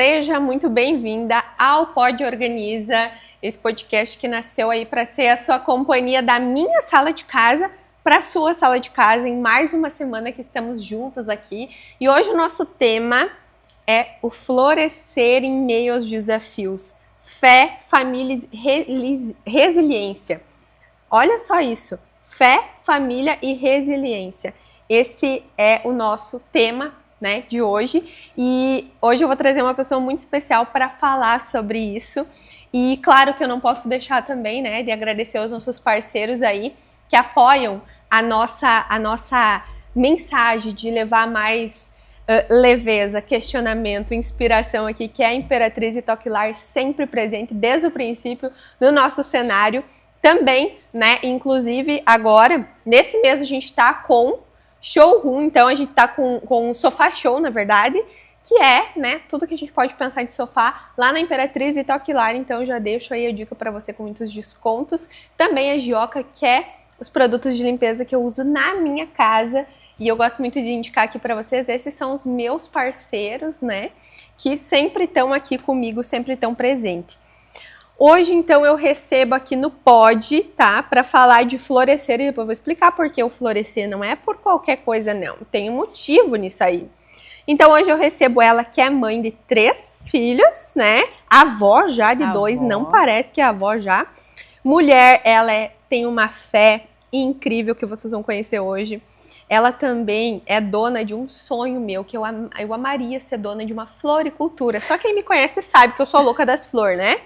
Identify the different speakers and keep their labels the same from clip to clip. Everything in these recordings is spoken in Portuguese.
Speaker 1: Seja muito bem-vinda ao Pod Organiza, esse podcast que nasceu aí para ser a sua companhia da minha sala de casa para a sua sala de casa em mais uma semana que estamos juntas aqui. E hoje o nosso tema é o florescer em meio aos desafios. Fé, família e resiliência. Olha só isso, fé, família e resiliência. Esse é o nosso tema, né, de hoje, e hoje eu vou trazer uma pessoa muito especial para falar sobre isso. E claro que eu não posso deixar também, né, de agradecer aos nossos parceiros aí que apoiam a nossa mensagem de levar mais leveza, questionamento, inspiração aqui, que é a Imperatriz e Toque Lar, sempre presente desde o princípio no nosso cenário. Também, né, inclusive agora, nesse mês a gente está com showroom, então a gente tá com um sofá show, na verdade, que é, né, tudo que a gente pode pensar de sofá lá na Imperatriz e Toque Lar, então já deixo aí a dica para você com muitos descontos. Também a Gioca, que é os produtos de limpeza que eu uso na minha casa, e eu gosto muito de indicar aqui para vocês, esses são os meus parceiros, né, que sempre estão aqui comigo, sempre estão presentes. Hoje, então, eu recebo aqui no Pod, tá? Para falar de florescer, e depois eu vou explicar por que o florescer não é por qualquer coisa, não. Tem um motivo nisso aí. Então, hoje eu recebo ela, que é mãe de 3 filhos, né? Avó já de 2, não parece que é avó já. Mulher, ela tem uma fé incrível que vocês vão conhecer hoje. Ela também é dona de um sonho meu, que eu amaria ser dona de uma floricultura. Só quem me conhece sabe que eu sou louca das flores, né?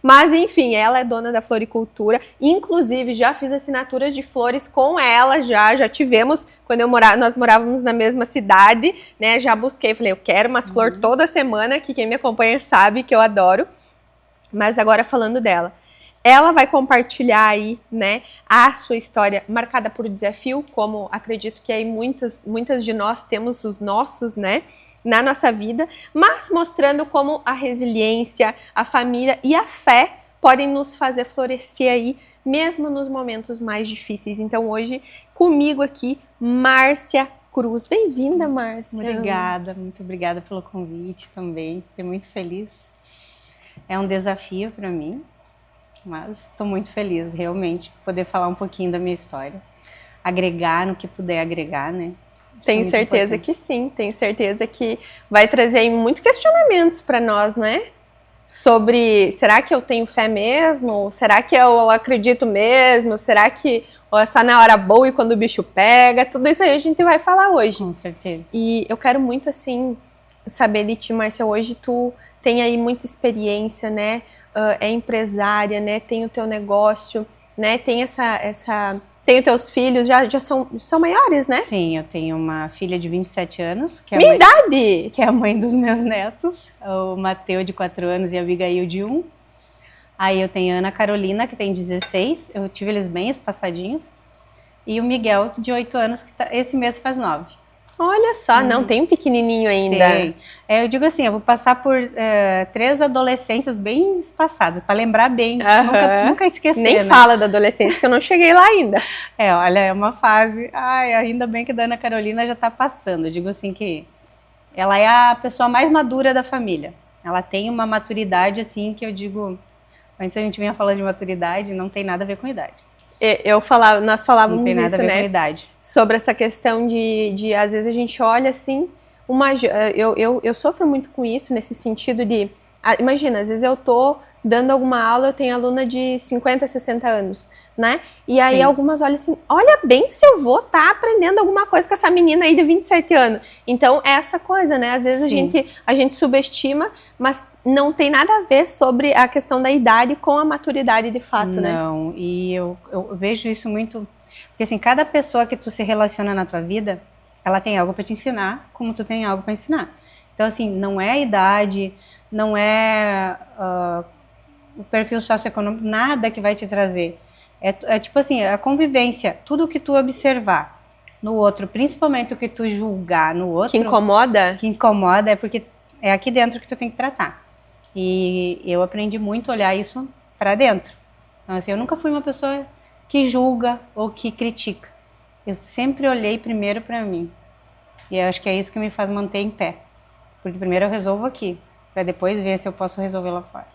Speaker 1: Mas, enfim, ela é dona da floricultura, inclusive já fiz assinaturas de flores com ela, já tivemos, quando nós morávamos na mesma cidade, né, já busquei, falei, eu quero umas flores toda semana, que quem me acompanha sabe que eu adoro, mas agora falando dela. Ela vai compartilhar aí, né, a sua história marcada por desafio, como acredito que aí muitas de nós temos os nossos, né, na nossa vida, mas mostrando como a resiliência, a família e a fé podem nos fazer florescer aí, mesmo nos momentos mais difíceis. Então hoje, comigo aqui, Márcia Cruz. Bem-vinda, Márcia.
Speaker 2: Obrigada, muito obrigada pelo convite também. Fiquei muito feliz. É um desafio para mim, mas estou muito feliz, realmente, poder falar um pouquinho da minha história. Agregar no que puder agregar, né?
Speaker 1: Tenho certeza que sim, tenho certeza que vai trazer aí muito questionamentos para nós, né? Sobre, será que eu tenho fé mesmo? Será que eu acredito mesmo? Será que é só na hora boa e quando o bicho pega? Tudo isso aí a gente vai falar hoje.
Speaker 2: Com certeza.
Speaker 1: E eu quero muito, assim, saber de ti, Márcia, hoje tu tem aí muita experiência, né? É empresária, né? Tem o teu negócio, né? Tem Tem os teus filhos, já são maiores, né?
Speaker 2: Sim, eu tenho uma filha de 27 anos. Que é
Speaker 1: Minha idade!
Speaker 2: Que é a mãe dos meus netos. O Mateu, de 4 anos, e a Abigail, de 1. Aí eu tenho a Ana Carolina, que tem 16. Eu tive eles bem espaçadinhos. E o Miguel, de 8 anos, que esse mês faz 9.
Speaker 1: Olha só, não, tem um pequenininho ainda.
Speaker 2: Tem. Eu digo assim, eu vou passar por 3 adolescências bem espaçadas, para lembrar bem, nunca esquecer.
Speaker 1: Nem
Speaker 2: né?
Speaker 1: fala da adolescência, que eu não cheguei lá ainda.
Speaker 2: Olha, é uma fase, ainda bem que a Ana Carolina já está passando. Eu digo assim que ela é a pessoa mais madura da família. Ela tem uma maturidade assim que eu digo, antes a gente vinha falando de maturidade, não tem nada a ver com idade.
Speaker 1: Nós falávamos
Speaker 2: não tem nada
Speaker 1: isso,
Speaker 2: a ver
Speaker 1: né?
Speaker 2: Com idade.
Speaker 1: Sobre essa questão de às vezes a gente olha assim, eu sofro muito com isso, nesse sentido de, imagina, às vezes eu tô dando alguma aula, eu tenho aluna de 50, 60 anos, né? E aí algumas olham assim, olha bem se eu vou estar aprendendo alguma coisa com essa menina aí de 27 anos. Então, é essa coisa, né? Às vezes a gente subestima, mas não tem nada a ver sobre a questão da idade com a maturidade de fato, né?
Speaker 2: Não, e eu vejo isso muito, porque assim, cada pessoa que tu se relaciona na tua vida, ela tem algo para te ensinar, como tu tem algo para ensinar. Então, assim, não é a idade, não é o perfil socioeconômico, nada que vai te trazer. É tipo assim, a convivência, tudo que tu observar no outro, principalmente o que tu julgar no outro.
Speaker 1: Que incomoda?
Speaker 2: Que incomoda, é porque é aqui dentro que tu tem que tratar. E eu aprendi muito a olhar isso para dentro. Então, assim, eu nunca fui uma pessoa que julga ou que critica. Eu sempre olhei primeiro para mim. E eu acho que é isso que me faz manter em pé. Porque primeiro eu resolvo aqui. para depois ver se eu posso resolver lá fora.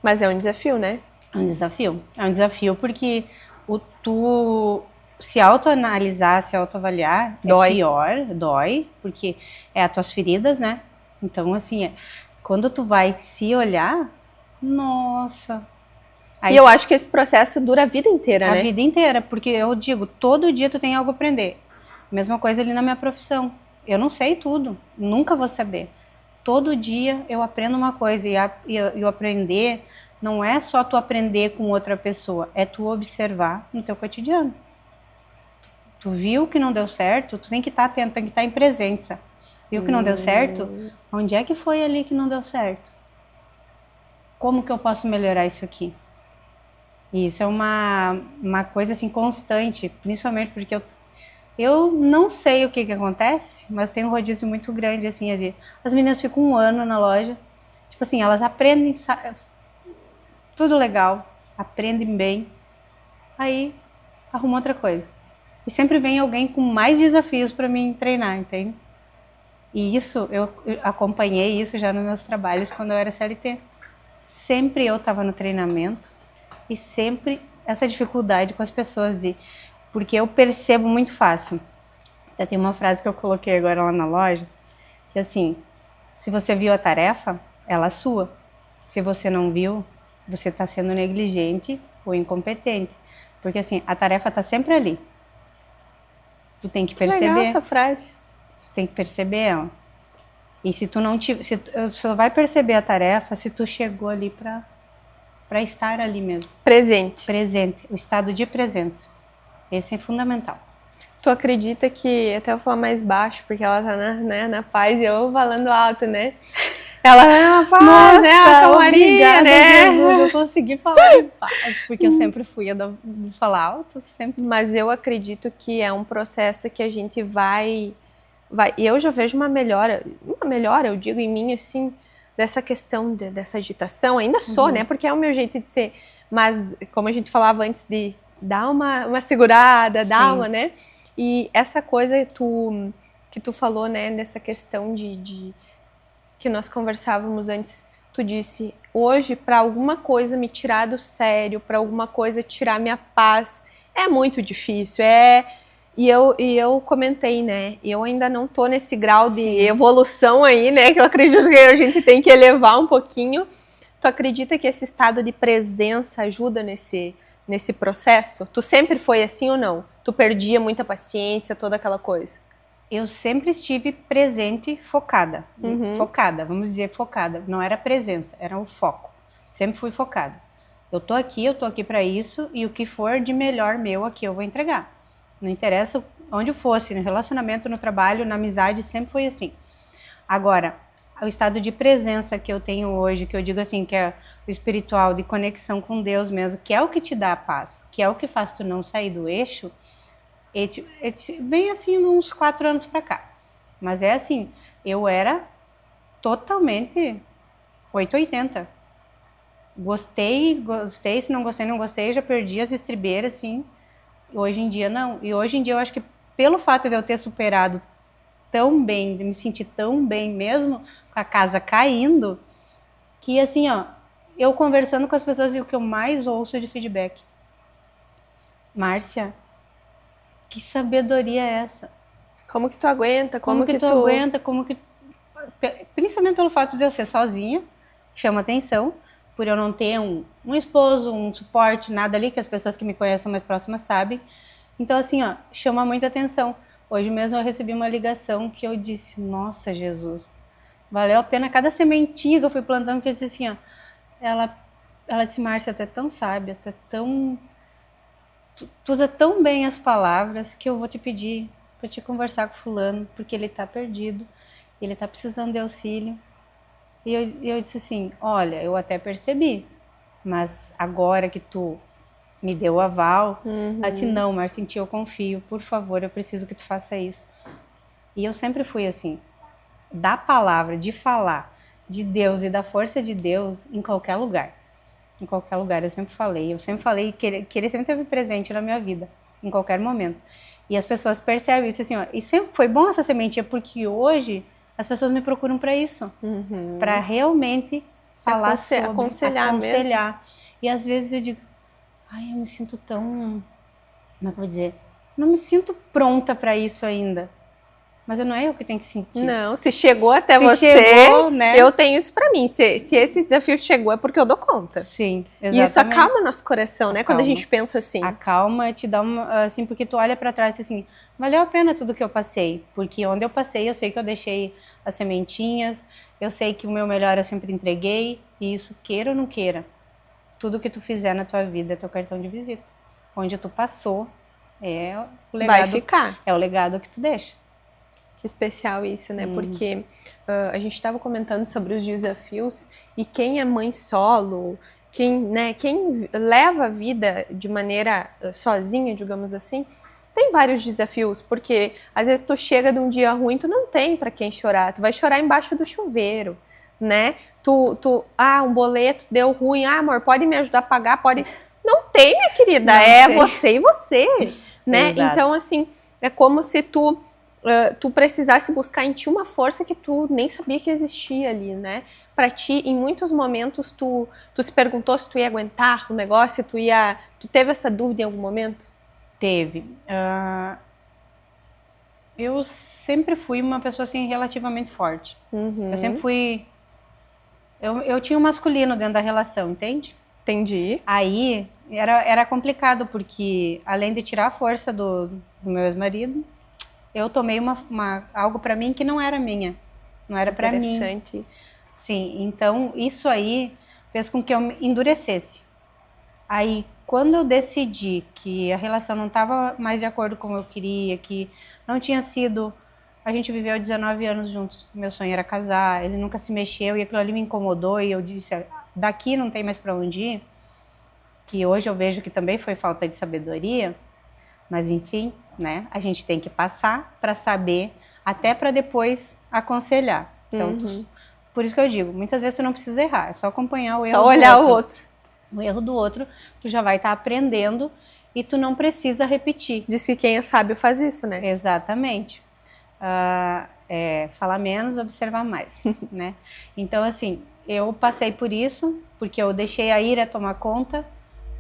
Speaker 1: Mas é um desafio, né?
Speaker 2: É um desafio. É um desafio porque tu se autoanalisar, se autoavaliar
Speaker 1: Dói.
Speaker 2: É pior, dói, porque é as tuas feridas, né? Então, assim, quando tu vai se olhar, nossa.
Speaker 1: Aí, e eu acho que esse processo dura a vida inteira, né?
Speaker 2: A vida inteira, porque eu digo, todo dia tu tem algo a aprender. Mesma coisa ali na minha profissão. Eu não sei tudo, nunca vou saber. Todo dia eu aprendo uma coisa e o aprender não é só tu aprender com outra pessoa, é tu observar no teu cotidiano. Tu viu que não deu certo, tu tem que estar atento, tem que estar em presença. Viu que não deu certo? Onde é que foi ali que não deu certo? Como que eu posso melhorar isso aqui? E isso é uma coisa assim constante, principalmente porque eu não sei o que acontece, mas tem um rodízio muito grande, assim, as meninas ficam 1 ano na loja, tipo assim, elas aprendem, tudo legal, aprendem bem, aí arruma outra coisa. E sempre vem alguém com mais desafios para mim treinar, entende? E isso, eu acompanhei isso já nos meus trabalhos quando eu era CLT. Sempre eu estava no treinamento e sempre essa dificuldade com as pessoas porque eu percebo muito fácil. Até tem uma frase que eu coloquei agora lá na loja, que assim, se você viu a tarefa, ela é sua. Se você não viu, você está sendo negligente ou incompetente. Porque assim, a tarefa está sempre ali. Tu tem que perceber.
Speaker 1: Legal essa frase.
Speaker 2: Tu tem que perceber ela. E se tu não só vai perceber a tarefa se tu chegou ali para estar ali mesmo.
Speaker 1: Presente.
Speaker 2: Presente, o estado de presença. Esse é fundamental.
Speaker 1: Tu acredita que, até eu vou falar mais baixo, porque ela tá na paz e eu falando alto, né? Ela é uma paz,
Speaker 2: nossa,
Speaker 1: né? A calmaria, né?
Speaker 2: Jesus, eu consegui falar em paz, porque eu sempre fui a falar alto, sempre.
Speaker 1: Mas eu acredito que é um processo que a gente vai... E eu já vejo uma melhora, eu digo em mim, assim, dessa questão, dessa agitação. Ainda sou, né? Porque é o meu jeito de ser. Mas, como a gente falava antes, de dar uma segurada, dar uma, né? E essa coisa que tu falou, né? Dessa questão que nós conversávamos antes, tu disse, hoje, para alguma coisa me tirar do sério, para alguma coisa tirar minha paz, é muito difícil, E eu comentei, né, eu ainda não tô nesse grau de evolução aí, né, que eu acredito que a gente tem que elevar um pouquinho. Tu acredita que esse estado de presença ajuda nesse processo? Tu sempre foi assim ou não? Tu perdia muita paciência, toda aquela coisa?
Speaker 2: Eu sempre estive presente, focada. Focada, vamos dizer focada. Não era presença, era o foco. Sempre fui focada. Eu tô aqui para isso, e o que for de melhor meu aqui eu vou entregar. Não interessa onde fosse, no relacionamento, no trabalho, na amizade, sempre foi assim. Agora, o estado de presença que eu tenho hoje, que eu digo assim, que é o espiritual, de conexão com Deus mesmo, que é o que te dá a paz, que é o que faz tu não sair do eixo, vem assim uns 4 anos pra cá. Mas é assim, eu era totalmente 880. Gostei, se não gostei, já perdi as estribeiras, assim. Hoje em dia não. E hoje em dia eu acho que pelo fato de eu ter superado tão bem, de me sentir tão bem mesmo, com a casa caindo, que assim, ó, eu conversando com as pessoas, e o que eu mais ouço de feedback: Márcia, que sabedoria é essa?
Speaker 1: Como que tu aguenta?
Speaker 2: Como que tu aguenta? Principalmente pelo fato de eu ser sozinha, chama atenção, por eu não ter um esposo, um suporte, nada ali, que as pessoas que me conhecem mais próximas sabem. Então, assim, ó, chama muita atenção. Hoje mesmo eu recebi uma ligação que eu disse, nossa, Jesus, valeu a pena cada sementinha que eu fui plantando, que eu disse assim, ó, ela disse, Márcia, tu é tão sábia, tu é tão... Tu usa tão bem as palavras que eu vou te pedir para te conversar com fulano, porque ele tá perdido, ele tá precisando de auxílio. E eu disse assim, olha, eu até percebi, mas agora que tu me deu o aval, ela disse, não, Márcia, em ti eu confio, por favor, eu preciso que tu faça isso. E eu sempre fui assim, da palavra, de falar de Deus e da força de Deus em qualquer lugar. Em qualquer lugar, eu sempre falei que ele sempre esteve presente na minha vida, em qualquer momento. E as pessoas percebem isso assim, ó, e sempre foi bom essa sementinha, porque hoje as pessoas me procuram para isso,
Speaker 1: Uhum.
Speaker 2: para realmente falar sobre,
Speaker 1: aconselhar mesmo.
Speaker 2: E às vezes eu digo, ai, eu me sinto tão, como é que eu vou dizer? Não me sinto pronta para isso ainda. Mas não é eu que tenho que sentir.
Speaker 1: Não, se chegou até
Speaker 2: Se
Speaker 1: você,
Speaker 2: chegou, né?
Speaker 1: eu tenho isso pra mim. Se esse desafio chegou, é porque eu dou conta.
Speaker 2: Sim, exatamente.
Speaker 1: E isso acalma o nosso coração, né?
Speaker 2: Acalma.
Speaker 1: Quando a gente pensa assim.
Speaker 2: Acalma, te dá uma, assim, porque tu olha pra trás e assim, valeu a pena tudo que eu passei. Porque onde eu passei, eu sei que eu deixei as sementinhas, eu sei que o meu melhor eu sempre entreguei. E isso, queira ou não queira, tudo que tu fizer na tua vida é teu cartão de visita. Onde tu passou, é o legado.
Speaker 1: Vai ficar.
Speaker 2: É o legado que tu deixa.
Speaker 1: Que especial isso, né? Porque a gente estava comentando sobre os desafios e quem é mãe solo, quem leva a vida de maneira sozinha, digamos assim, tem vários desafios, porque às vezes tu chega de um dia ruim, tu não tem para quem chorar, tu vai chorar embaixo do chuveiro, né? Um boleto deu ruim, amor, pode me ajudar a pagar? Pode. Não tem, minha querida, você e você, né?
Speaker 2: Exato.
Speaker 1: Então, assim, é como se tu precisasse buscar em ti uma força que tu nem sabia que existia ali, né? Pra ti, em muitos momentos, tu se perguntou se tu ia aguentar o negócio, tu teve essa dúvida em algum momento?
Speaker 2: Teve. Eu sempre fui uma pessoa, assim, relativamente forte.
Speaker 1: Uhum.
Speaker 2: Eu sempre fui... Eu tinha um masculino dentro da relação, entende?
Speaker 1: Entendi.
Speaker 2: Aí, era complicado, porque além de tirar a força do meu ex-marido, eu tomei algo pra mim que não era minha. Não era pra mim.
Speaker 1: Interessante isso.
Speaker 2: Sim, então isso aí fez com que eu me endurecesse. Aí, quando eu decidi que a relação não estava mais de acordo com o que eu queria, que não tinha sido... A gente viveu 19 anos juntos, meu sonho era casar, ele nunca se mexeu e aquilo ali me incomodou e eu disse, daqui não tem mais pra onde ir, que hoje eu vejo que também foi falta de sabedoria, mas enfim, né? A gente tem que passar para saber, até para depois aconselhar. Então, por isso que eu digo, muitas vezes tu não precisa errar, é só acompanhar o erro do outro.
Speaker 1: Só olhar o outro.
Speaker 2: O erro do outro, tu já vai estar aprendendo e tu não precisa repetir.
Speaker 1: Diz que quem é sábio faz isso, né?
Speaker 2: Exatamente. Falar menos, observar mais, né? Então, assim, eu passei por isso, porque eu deixei a ira tomar conta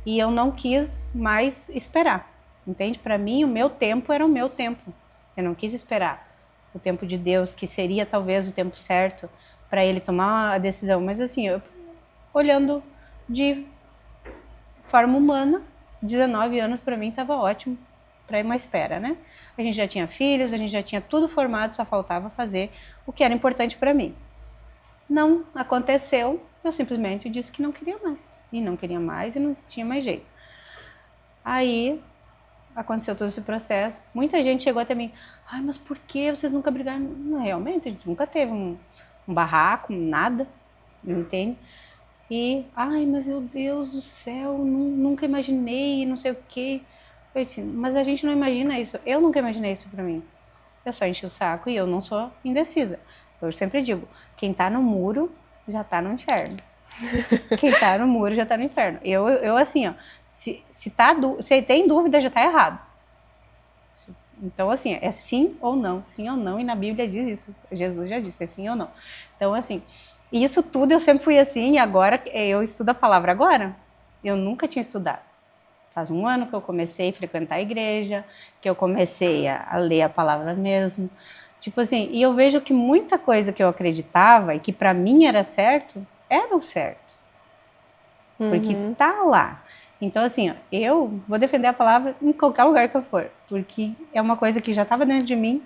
Speaker 2: e eu não quis mais esperar. Entende? Para mim, o meu tempo era o meu tempo. Eu não quis esperar o tempo de Deus, que seria talvez o tempo certo para ele tomar a decisão. Mas assim, olhando de forma humana, 19 anos para mim estava ótimo para ir uma espera, né? A gente já tinha filhos, a gente já tinha tudo formado, só faltava fazer o que era importante para mim. Não aconteceu, eu simplesmente disse que não queria mais. E não queria mais e não tinha mais jeito. Aí aconteceu todo esse processo. Muita gente chegou até mim, ai, mas por que vocês nunca brigaram? Não, realmente, a gente nunca teve um barraco, nada, entende? E, ai, mas meu Deus do céu, nunca imaginei, não sei o quê. Eu disse, mas a gente não imagina isso. Eu nunca imaginei isso pra mim. Eu só enchi o saco e eu não sou indecisa. Eu sempre digo, quem tá no muro já tá no inferno. Quem tá no muro já tá no inferno. Eu assim, ó, se tem dúvida, já tá errado. Então, assim, é sim ou não, e na Bíblia diz isso. Jesus já disse, é sim ou não. Então, assim, isso tudo eu sempre fui assim, e agora eu estudo a palavra agora. Eu nunca tinha estudado. Faz um ano que eu comecei a frequentar a igreja, que eu comecei a ler a palavra mesmo. Tipo assim, e eu vejo que muita coisa que eu acreditava e que pra mim era certo, era o certo. Porque tá lá. Então, assim, ó, eu vou defender a palavra em qualquer lugar que eu for. Porque é uma coisa que já estava dentro de mim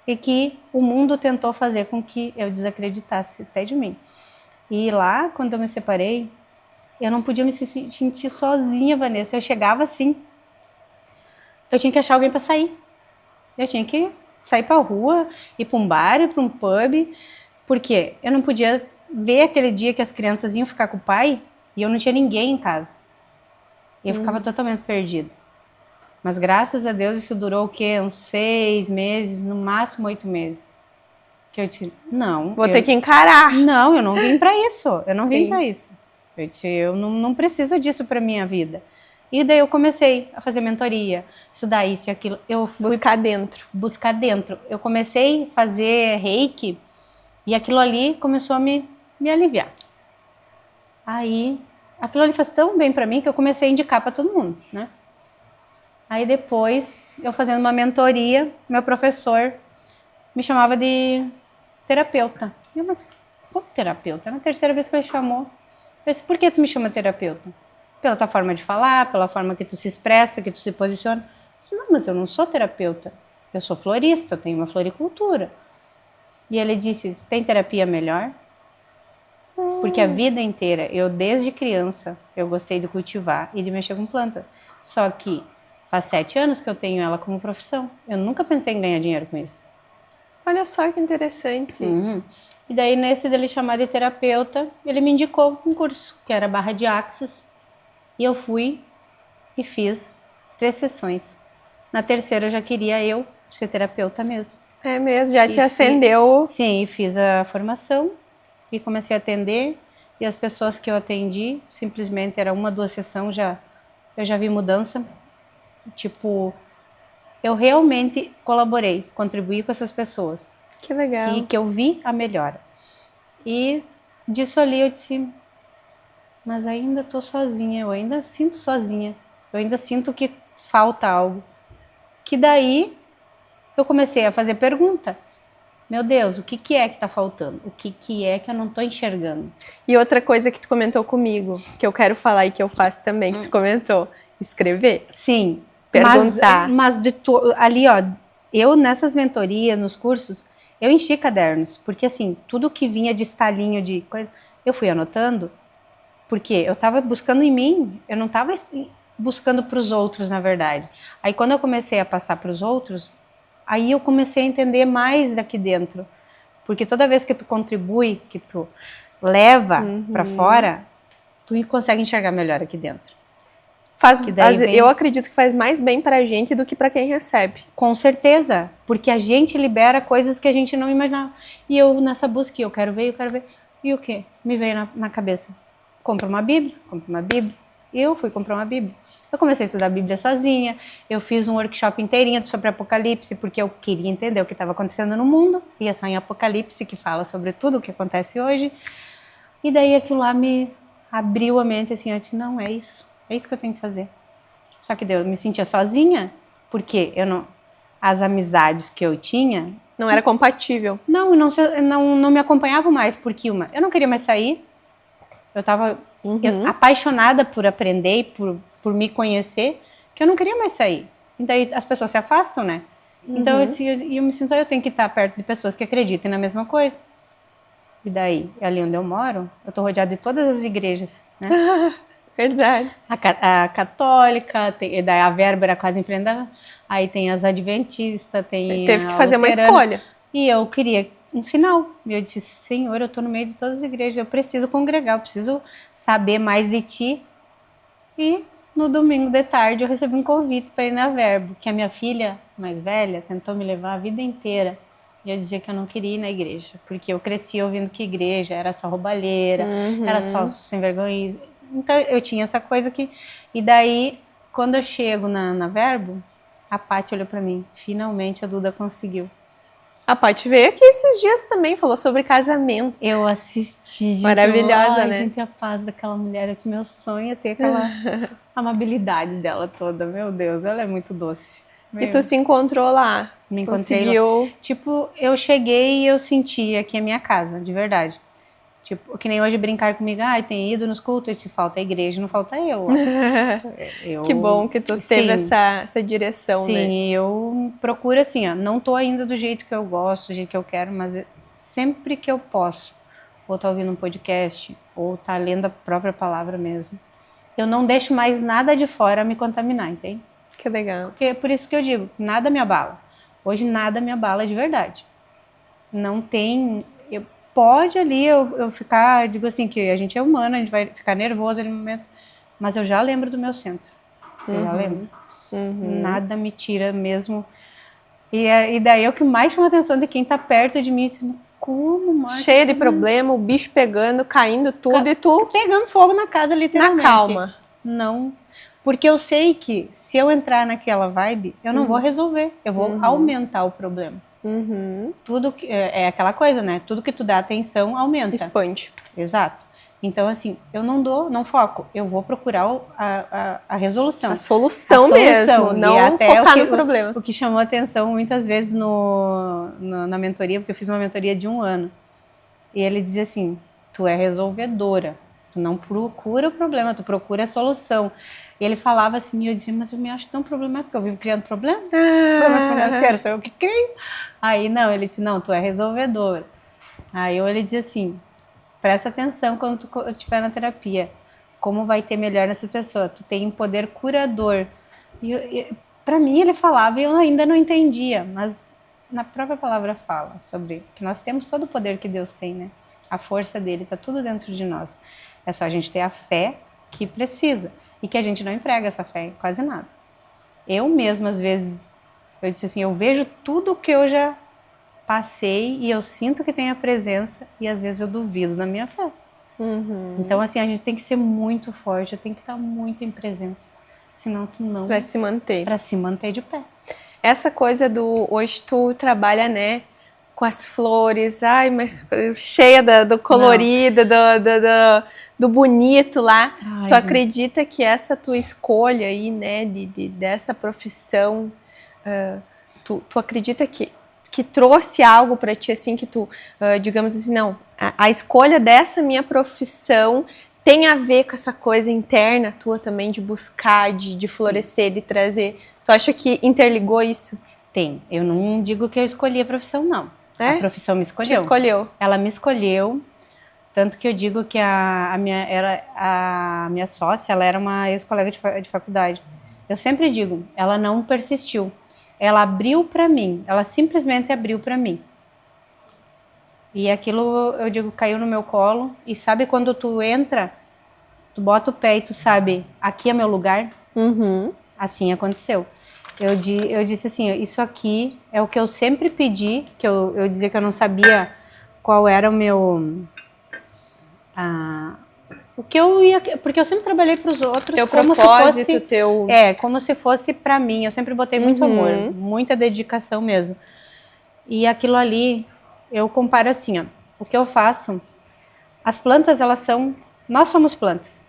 Speaker 2: e que o mundo tentou fazer com que eu desacreditasse até de mim. E lá, quando eu me separei, eu não podia me sentir sozinha, Vanessa. Eu chegava assim, eu tinha que achar alguém para sair. Eu tinha que sair para a rua, ir para um bar, ir para um pub. Por quê? Eu não podia ver aquele dia que as crianças iam ficar com o pai e eu não tinha ninguém em casa. E eu ficava totalmente perdida. Mas graças a Deus isso durou o quê? Uns 6 meses, no máximo 8 meses. Que eu disse, não.
Speaker 1: Vou ter que encarar.
Speaker 2: Não, eu não vim para isso. Eu não
Speaker 1: Sim.
Speaker 2: vim para isso. Eu não preciso disso para minha vida. E daí eu comecei a fazer mentoria, estudar isso e aquilo. Eu fui
Speaker 1: buscar dentro.
Speaker 2: Eu comecei a fazer reiki E aquilo ali começou a me aliviar. Aí, aquilo ali faz tão bem pra mim que eu comecei a indicar pra todo mundo, né? Aí depois, eu fazendo uma mentoria, meu professor me chamava de terapeuta. Eu, mas como terapeuta? Na terceira vez que ele chamou, eu disse, por que tu me chama terapeuta? Pela tua forma de falar, pela forma que tu se expressa, que tu se posiciona. Eu disse, não, mas eu não sou terapeuta. Eu sou florista, eu tenho uma floricultura. E ele disse, tem terapia melhor? Porque a vida inteira, eu desde criança, eu gostei de cultivar e de mexer com planta. Só que faz 7 anos que eu tenho ela como profissão. Eu nunca pensei em ganhar dinheiro com isso.
Speaker 1: Olha só que interessante.
Speaker 2: E daí, nesse dele chamar de terapeuta, ele me indicou um curso, que era Barra de Axis. E eu fui e fiz 3 sessões. Na terceira, eu já queria eu ser terapeuta mesmo.
Speaker 1: É mesmo, já te acendeu.
Speaker 2: Sim, fiz a formação e comecei a atender. E as pessoas que eu atendi, simplesmente era 1, 2 sessões, eu já vi mudança. Tipo, eu realmente colaborei, contribuí com essas pessoas.
Speaker 1: Que legal.
Speaker 2: Que eu vi a melhora. E disso ali eu disse, mas ainda tô sozinha, eu ainda sinto sozinha. Eu ainda sinto que falta algo. Que daí eu comecei a fazer pergunta. Meu Deus, o que é que tá faltando? O que é que eu não tô enxergando?
Speaker 1: E outra coisa que tu comentou comigo, que eu quero falar e que eu faço também, que tu comentou, escrever.
Speaker 2: Sim.
Speaker 1: Perguntar.
Speaker 2: Mas ali, ó, eu nessas mentorias, nos cursos, eu enchi cadernos. Porque assim, tudo que vinha de estalinho de coisa, eu fui anotando. Porque eu tava buscando em mim, eu não tava buscando pros outros, na verdade. Aí quando eu comecei a passar pros outros, aí eu comecei a entender mais daqui dentro. Porque toda vez que tu contribui, que tu leva pra fora, tu consegue enxergar melhor aqui dentro.
Speaker 1: Eu acredito que faz mais bem pra gente do que pra quem recebe.
Speaker 2: Com certeza, porque a gente libera coisas que a gente não imaginava. E eu nessa busca, eu quero ver. E o quê? Me veio na cabeça. Compra uma Bíblia. Eu fui comprar uma Bíblia. Eu comecei a estudar a Bíblia sozinha, eu fiz um workshop inteirinho sobre Apocalipse, porque eu queria entender o que estava acontecendo no mundo, e é só em Apocalipse que fala sobre tudo o que acontece hoje. E daí aquilo lá me abriu a mente, assim, eu disse, não, é isso que eu tenho que fazer. Só que eu me sentia sozinha, porque as amizades que eu tinha...
Speaker 1: Não era compatível.
Speaker 2: Não me acompanhavam mais, porque eu não queria mais sair, eu estava apaixonada por aprender e por me conhecer, que eu não queria mais sair. E daí as pessoas se afastam, né? Então eu me sinto, eu tenho que estar perto de pessoas que acreditem na mesma coisa. E daí, ali onde eu moro, eu tô rodeada de todas as igrejas, né?
Speaker 1: Verdade.
Speaker 2: A católica, daí a Verba era quase em frente, aí tem as adventistas, tem
Speaker 1: Teve que fazer uma escolha.
Speaker 2: E eu queria um sinal. E eu disse, Senhor, eu tô no meio de todas as igrejas, eu preciso congregar, eu preciso saber mais de ti. E no domingo de tarde eu recebi um convite para ir na Verbo, que a minha filha mais velha tentou me levar a vida inteira. E eu dizia que eu não queria ir na igreja, porque eu cresci ouvindo que igreja era só roubalheira, era só sem vergonha. Então eu tinha essa coisa que... E daí, quando eu chego na Verbo, a Paty olhou para mim, finalmente a Duda conseguiu.
Speaker 1: A Paty veio aqui esses dias também, falou sobre casamento.
Speaker 2: Eu assisti, gente.
Speaker 1: Maravilhosa, né?
Speaker 2: Gente, a paz daquela mulher, meu sonho é ter aquela amabilidade dela toda. Meu Deus, ela é muito doce.
Speaker 1: E tu se encontrou lá?
Speaker 2: Me encontrei lá. Tipo, eu cheguei e eu senti aqui a minha casa, de verdade. Tipo, que nem hoje brincar comigo, tem ido nos cultos, se falta a igreja, não falta eu.
Speaker 1: Que bom que tu teve essa direção,
Speaker 2: né?
Speaker 1: Sim,
Speaker 2: eu procuro assim, não tô ainda do jeito que eu gosto, do jeito que eu quero, mas sempre que eu posso, ou tá ouvindo um podcast, ou tá lendo a própria palavra mesmo, eu não deixo mais nada de fora me contaminar, entende?
Speaker 1: Que legal.
Speaker 2: Porque é por isso que eu digo, nada me abala. Hoje nada me abala de verdade. Não tem... Pode ali eu ficar, digo assim, que a gente é humano, a gente vai ficar nervoso no momento, mas eu já lembro do meu centro. Eu já lembro. Nada me tira mesmo. E daí é o que mais chama a atenção de quem tá perto de mim. Assim, como, Marta?
Speaker 1: Cheia de problema, o bicho pegando, caindo tudo e tu...
Speaker 2: Pegando fogo na casa, literalmente.
Speaker 1: Na calma.
Speaker 2: Não. Porque eu sei que se eu entrar naquela vibe, eu não vou resolver. Eu vou aumentar o problema. Tudo que, é aquela coisa, né? Tudo que tu dá atenção aumenta.
Speaker 1: Expande.
Speaker 2: Exato. Então, assim, eu não foco. Eu vou procurar a resolução.
Speaker 1: A solução mesmo, não
Speaker 2: até
Speaker 1: focar no problema.
Speaker 2: O que chamou atenção muitas vezes na mentoria, porque eu fiz uma mentoria de 1 ano. E ele dizia assim, tu é resolvedora. Tu não procura o problema, tu procura a solução. E ele falava assim, e eu dizia, mas eu me acho tão problemático, porque eu vivo criando problema. Se for meu financeiro, sou eu que crio. Aí, não, ele disse, não, tu é resolvedora. Aí ele dizia assim, presta atenção quando tu estiver na terapia, como vai ter melhor nessa pessoa. Tu tem poder curador. E para mim ele falava e eu ainda não entendia, mas na própria palavra fala sobre que nós temos todo o poder que Deus tem, né? A força dele está tudo dentro de nós. É só a gente ter a fé que precisa e que a gente não emprega essa fé em quase nada. Eu mesma, às vezes, eu disse assim, eu vejo tudo que eu já passei e eu sinto que tem a presença e às vezes eu duvido da minha fé. Então, assim, a gente tem que ser muito forte, tem que estar muito em presença, senão tu não...
Speaker 1: Pra se manter.
Speaker 2: Pra se manter de pé.
Speaker 1: Essa coisa hoje tu trabalha, né, com as flores, ai, cheia do colorido, do bonito lá.
Speaker 2: Ai,
Speaker 1: tu acredita que essa tua escolha aí, né, dessa profissão, tu acredita que trouxe algo para ti, assim, que tu, digamos assim, não, a escolha dessa minha profissão tem a ver com essa coisa interna tua também, de buscar, de florescer, de trazer. Tu acha que interligou isso?
Speaker 2: Tem. Eu não digo que eu escolhi a profissão, não.
Speaker 1: É?
Speaker 2: A profissão me escolheu.
Speaker 1: Te escolheu.
Speaker 2: Ela me escolheu, tanto que eu digo que a minha sócia, ela era uma ex-colega de faculdade. Eu sempre digo, ela não persistiu. Ela abriu para mim, ela simplesmente abriu para mim. E aquilo, eu digo, caiu no meu colo. E sabe quando tu entra, tu bota o pé e tu sabe, aqui é meu lugar? Assim aconteceu. Eu disse assim, isso aqui é o que eu sempre pedi, que eu dizia que eu não sabia qual era o meu... o que eu ia... Porque eu sempre trabalhei para os outros
Speaker 1: teu
Speaker 2: como
Speaker 1: propósito,
Speaker 2: se fosse...
Speaker 1: teu...
Speaker 2: como se fosse para mim. Eu sempre botei muito amor, muita dedicação mesmo. E aquilo ali, eu comparo assim, ó, o que eu faço... As plantas, elas são... Nós somos plantas.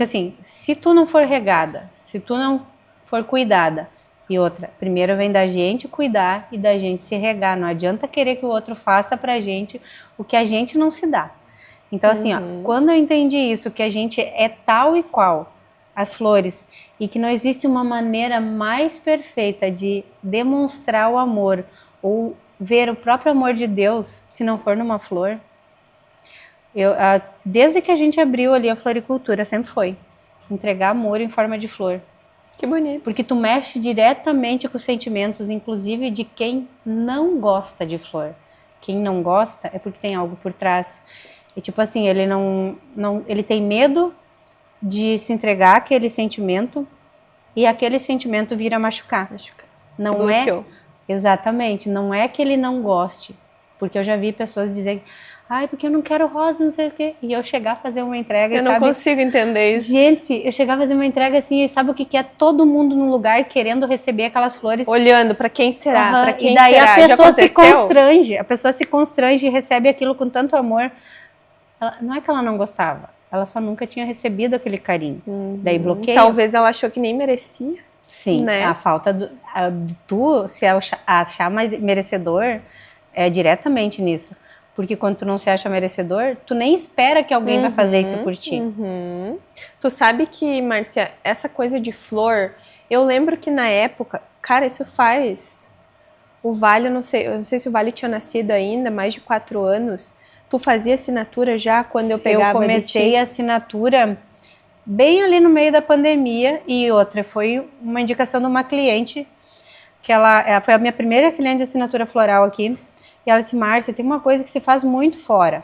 Speaker 2: Assim, se tu não for regada, se tu não for cuidada, e outra, primeiro vem da gente cuidar e da gente se regar, não adianta querer que o outro faça pra gente o que a gente não se dá. Então assim, ó, quando eu entendi isso, que a gente é tal e qual as flores, e que não existe uma maneira mais perfeita de demonstrar o amor, ou ver o próprio amor de Deus, se não for numa flor, desde que a gente abriu ali a floricultura, sempre foi entregar amor em forma de flor.
Speaker 1: Que bonito.
Speaker 2: Porque tu mexe diretamente com os sentimentos, inclusive de quem não gosta de flor. Quem não gosta é porque tem algo por trás. E tipo assim, ele ele tem medo de se entregar àquele sentimento e aquele sentimento vira machucar. Não é, exatamente, não é que ele não goste. Porque eu já vi pessoas dizerem, ai, porque eu não quero rosa, não sei o quê. E eu chegar a fazer uma entrega,
Speaker 1: eu não consigo entender isso.
Speaker 2: Gente, eu chegar a fazer uma entrega assim, e sabe o que é? Todo mundo no lugar querendo receber aquelas flores.
Speaker 1: Olhando, para quem será? Para quem
Speaker 2: e daí
Speaker 1: será?
Speaker 2: a pessoa se constrange e recebe aquilo com tanto amor. Não é que ela não gostava, ela só nunca tinha recebido aquele carinho. Daí bloqueia.
Speaker 1: Talvez ela achou que nem merecia.
Speaker 2: Sim, né? A falta de tu se achar merecedor é diretamente nisso. Porque quando tu não se acha merecedor, tu nem espera que alguém vai fazer isso por ti.
Speaker 1: Tu sabe que, Márcia, essa coisa de flor, eu lembro que na época, cara, isso faz... O Vale, eu não sei se o Vale tinha nascido ainda, mais de 4 anos. Tu fazia assinatura já quando eu pegava? Eu
Speaker 2: comecei a assinatura bem ali no meio da pandemia, e outra, foi uma indicação de uma cliente, que ela foi a minha primeira cliente de assinatura floral aqui. E ela disse, Márcia, tem uma coisa que se faz muito fora.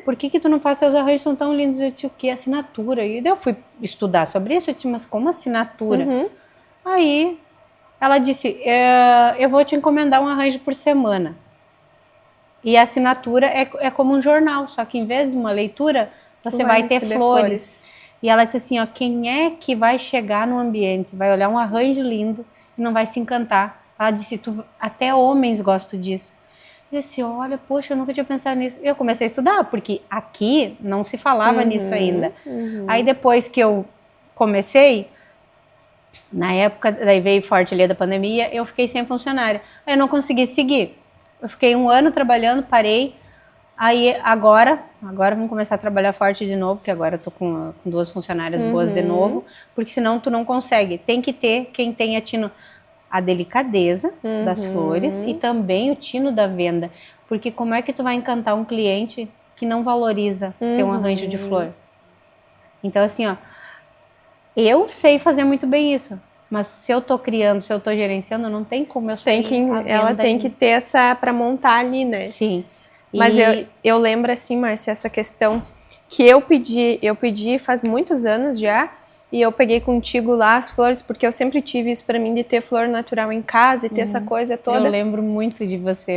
Speaker 2: Por que tu não faz? Seus arranjos são tão lindos. Eu disse, o que? Assinatura. E daí eu fui estudar sobre isso. Eu disse, mas como assinatura? Aí ela disse, eu vou te encomendar um arranjo por semana. E a assinatura é como um jornal, só que em vez de uma leitura, você vai ter flores. E ela disse assim, ó, quem é que vai chegar no ambiente, vai olhar um arranjo lindo e não vai se encantar Ela disse, até homens gostam disso. Eu disse, olha, poxa, eu nunca tinha pensado nisso. Eu comecei a estudar, porque aqui não se falava nisso ainda. Aí depois que eu comecei, na época, daí veio forte ali da pandemia, eu fiquei sem funcionária. Aí eu não consegui seguir. Eu fiquei 1 ano trabalhando, parei. Aí agora vamos começar a trabalhar forte de novo, porque agora eu tô com 2 funcionárias boas de novo, porque senão tu não consegue. Tem que ter quem tenha tino a delicadeza das flores e também o tino da venda. Porque como é que tu vai encantar um cliente que não valoriza ter um arranjo de flor? Então assim, ó, eu sei fazer muito bem isso, mas se eu tô criando, se eu tô gerenciando, não tem como eu sair
Speaker 1: ela tem que ter essa para montar ali, né?
Speaker 2: Sim.
Speaker 1: Mas eu lembro assim, Márcia, essa questão que eu pedi faz muitos anos já, e eu peguei contigo lá as flores, porque eu sempre tive isso pra mim de ter flor natural em casa e ter essa coisa toda.
Speaker 2: Eu lembro muito de você.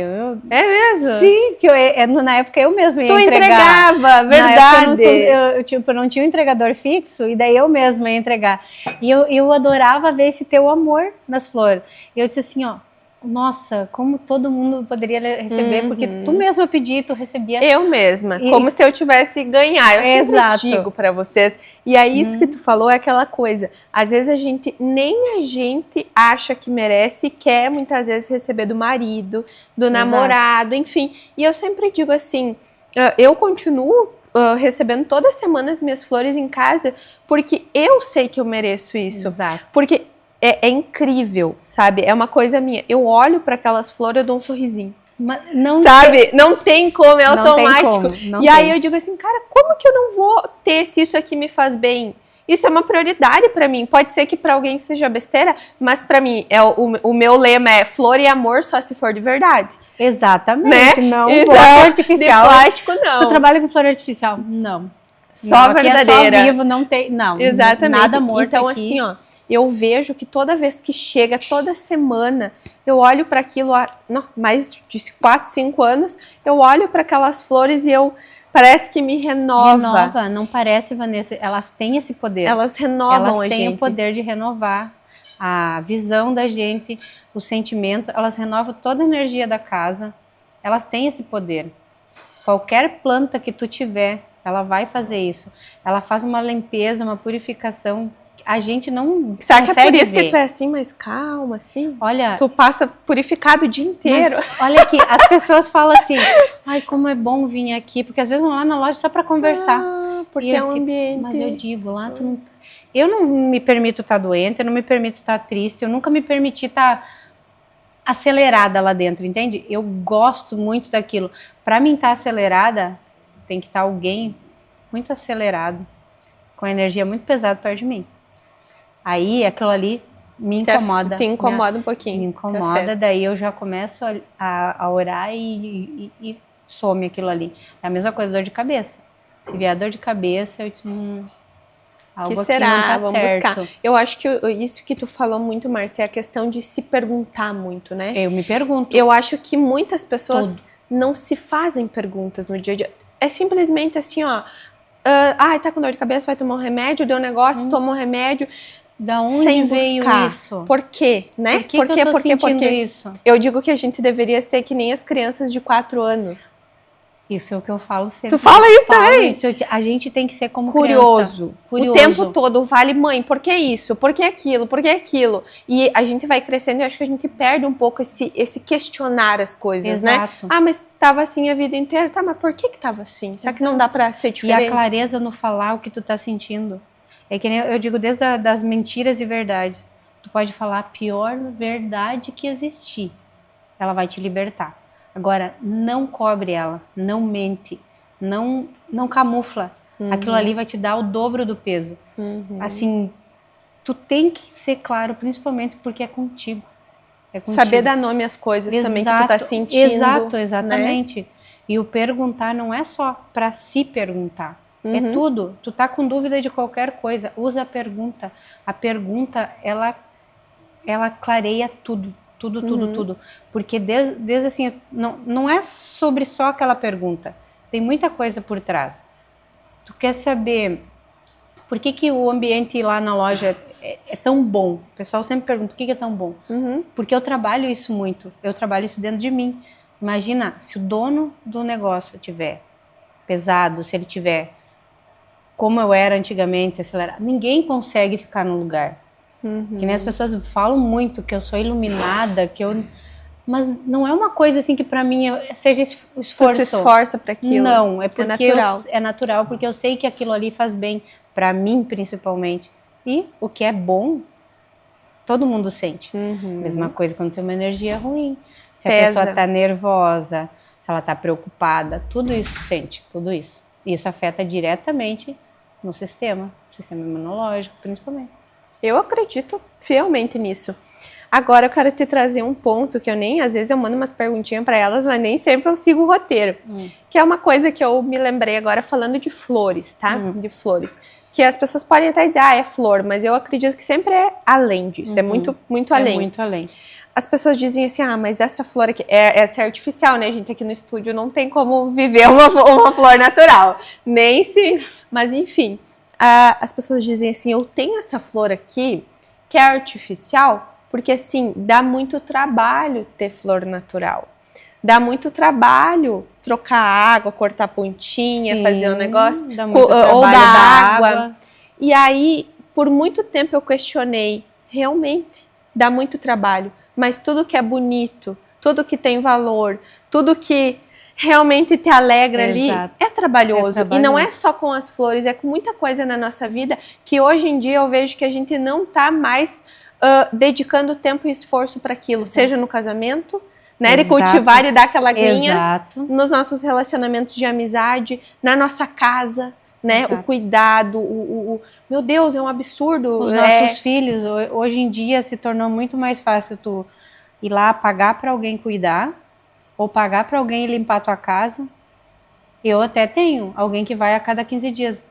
Speaker 1: É mesmo?
Speaker 2: Sim, que na época eu mesma ia entregar.
Speaker 1: Tu entregava, verdade.
Speaker 2: Eu não tinha um entregador fixo, e daí eu mesma ia entregar. E eu adorava ver esse teu amor nas flores. E eu disse assim, ó, nossa, como todo mundo poderia receber, porque tu mesma pedia, tu recebia.
Speaker 1: Eu mesma, como se eu tivesse ganhar. Eu sempre digo pra vocês. E aí isso que tu falou é aquela coisa. Às vezes nem a gente acha que merece e quer muitas vezes receber do marido, do namorado, enfim. E eu sempre digo assim, eu continuo recebendo toda semana as minhas flores em casa, porque eu sei que eu mereço isso.
Speaker 2: Exato.
Speaker 1: Porque é incrível, sabe? É uma coisa minha. Eu olho para aquelas flores, eu dou um sorrisinho.
Speaker 2: Mas não
Speaker 1: sabe? Não tem como, é automático.
Speaker 2: Não
Speaker 1: e aí eu digo assim, cara, como que eu não vou ter se isso aqui me faz bem? Isso é uma prioridade para mim. Pode ser que para alguém seja besteira, mas para mim o meu lema é flor e amor só se for de verdade.
Speaker 2: Exatamente.
Speaker 1: Né?
Speaker 2: Não,
Speaker 1: então,
Speaker 2: flor artificial.
Speaker 1: De plástico, não.
Speaker 2: Tu trabalha com flor artificial? Não.
Speaker 1: Só
Speaker 2: não,
Speaker 1: verdadeira.
Speaker 2: É só vivo, não tem. Não.
Speaker 1: Exatamente.
Speaker 2: Nada morto
Speaker 1: então,
Speaker 2: aqui.
Speaker 1: assim, ó. Eu vejo que toda vez que chega, toda semana, eu olho para aquilo há mais de 4, 5 anos, eu olho para aquelas flores e parece que me renova.
Speaker 2: Não parece, Vanessa, elas têm esse poder.
Speaker 1: Elas renovam
Speaker 2: elas
Speaker 1: a gente.
Speaker 2: Elas têm o poder de renovar a visão da gente, o sentimento, elas renovam toda a energia da casa, elas têm esse poder. Qualquer planta que tu tiver, ela vai fazer isso. Ela faz uma limpeza, uma purificação. A gente não
Speaker 1: Sabe que é por isso
Speaker 2: ver.
Speaker 1: que tu é assim, mais calma, assim?
Speaker 2: Olha,
Speaker 1: tu passa purificado o dia inteiro.
Speaker 2: Mas, olha aqui, as pessoas falam assim, ai, como é bom vir aqui, porque às vezes vão lá na loja só para conversar.
Speaker 1: Porque é um ambiente.
Speaker 2: Mas eu digo, lá tu não... Eu não me permito estar doente, eu não me permito estar triste, eu nunca me permiti estar acelerada lá dentro, entende? Eu gosto muito daquilo. Para mim estar acelerada, tem que estar alguém muito acelerado, com energia muito pesada perto de mim. Aí aquilo ali me incomoda.
Speaker 1: Te incomoda um pouquinho.
Speaker 2: Me incomoda, daí eu já começo a orar e some aquilo ali. É a mesma coisa, dor de cabeça. Se vier dor de cabeça, eu disse, algo
Speaker 1: que será?
Speaker 2: Aqui não tá
Speaker 1: Vamos
Speaker 2: certo.
Speaker 1: buscar. Eu acho que isso que tu falou muito, Márcia, é a questão de se perguntar muito, né?
Speaker 2: Eu me pergunto.
Speaker 1: Eu acho que muitas pessoas não se fazem perguntas no dia a dia. É simplesmente assim, ó, tá com dor de cabeça, vai tomar um remédio, deu um negócio, toma um remédio.
Speaker 2: Da onde veio isso?
Speaker 1: Por quê, né?
Speaker 2: Por que eu tô sentindo isso?
Speaker 1: Eu digo que a gente deveria ser que nem as crianças de 4 anos.
Speaker 2: Isso é o que eu falo sempre.
Speaker 1: Tu fala isso também?
Speaker 2: A gente tem que ser como
Speaker 1: curioso.
Speaker 2: Curioso.
Speaker 1: O tempo todo vale, mãe, por que isso? Por que aquilo? Por que aquilo? E a gente vai crescendo e acho que a gente perde um pouco esse questionar as coisas,
Speaker 2: Exato.
Speaker 1: né? Mas tava assim a vida inteira. Tá, mas por que tava assim? Será que não dá pra ser diferente?
Speaker 2: E a clareza no falar o que tu tá sentindo. É que nem eu digo desde das mentiras e verdades. Tu pode falar a pior verdade que existir. Ela vai te libertar. Agora, não cobre ela, não mente, não camufla. Aquilo ali vai te dar o dobro do peso. Assim, tu tem que ser claro, principalmente porque é contigo.
Speaker 1: Saber dar nome às coisas também que tu tá sentindo.
Speaker 2: Exatamente. Né? E o perguntar não é só para se perguntar. É tudo. Tu tá com dúvida de qualquer coisa, usa a pergunta. A pergunta, ela clareia tudo. Tudo. Porque desde assim, não é sobre só aquela pergunta. Tem muita coisa por trás. Tu quer saber por que o ambiente lá na loja é tão bom. O pessoal sempre pergunta, por que é tão bom? Porque eu trabalho isso muito. Eu trabalho isso dentro de mim. Imagina, se o dono do negócio tiver pesado, se ele tiver como eu era antigamente, acelerado, ninguém consegue ficar no lugar. Que nem as pessoas falam muito que eu sou iluminada, mas não é uma coisa assim que pra mim seja esforço.
Speaker 1: Você se esforça para aquilo.
Speaker 2: Não, é porque
Speaker 1: natural.
Speaker 2: é natural, porque eu sei que aquilo ali faz bem pra mim, principalmente. E o que é bom, todo mundo sente. Mesma coisa quando tem uma energia ruim. Se a pessoa tá nervosa, se ela tá preocupada, tudo isso sente, tudo isso. Isso afeta diretamente no sistema imunológico, principalmente.
Speaker 1: Eu acredito fielmente nisso. Agora eu quero te trazer um ponto que às vezes eu mando umas perguntinhas para elas, mas nem sempre eu sigo o roteiro. Que é uma coisa que eu me lembrei agora falando de flores, tá? De flores. Que as pessoas podem até dizer, é flor, mas eu acredito que sempre é além disso, é muito, muito além.
Speaker 2: É muito além.
Speaker 1: As pessoas dizem assim, mas essa flor aqui, essa é artificial, né? A gente aqui no estúdio não tem como viver uma flor natural. Nem se... Mas enfim, as pessoas dizem assim, eu tenho essa flor aqui, que é artificial, porque assim, dá muito trabalho ter flor natural. Dá muito trabalho trocar água, cortar pontinha, fazer um negócio.
Speaker 2: Dá muito
Speaker 1: ou
Speaker 2: trabalho
Speaker 1: dar água. E aí, por muito tempo eu questionei, realmente, dá muito trabalho. Mas tudo que é bonito, tudo que tem valor, tudo que realmente te alegra ali, é trabalhoso. E não é só com as flores, é com muita coisa na nossa vida que hoje em dia eu vejo que a gente não tá mais dedicando tempo e esforço para aquilo, seja no casamento, né, de cultivar e dar aquela aguinha, nos nossos relacionamentos de amizade, na nossa casa, né, o cuidado, meu Deus, é um absurdo.
Speaker 2: Os nossos filhos, hoje em dia se tornou muito mais fácil tu ir lá pagar para alguém cuidar, ou pagar para alguém limpar a tua casa. Eu até tenho alguém que vai a cada 15 dias.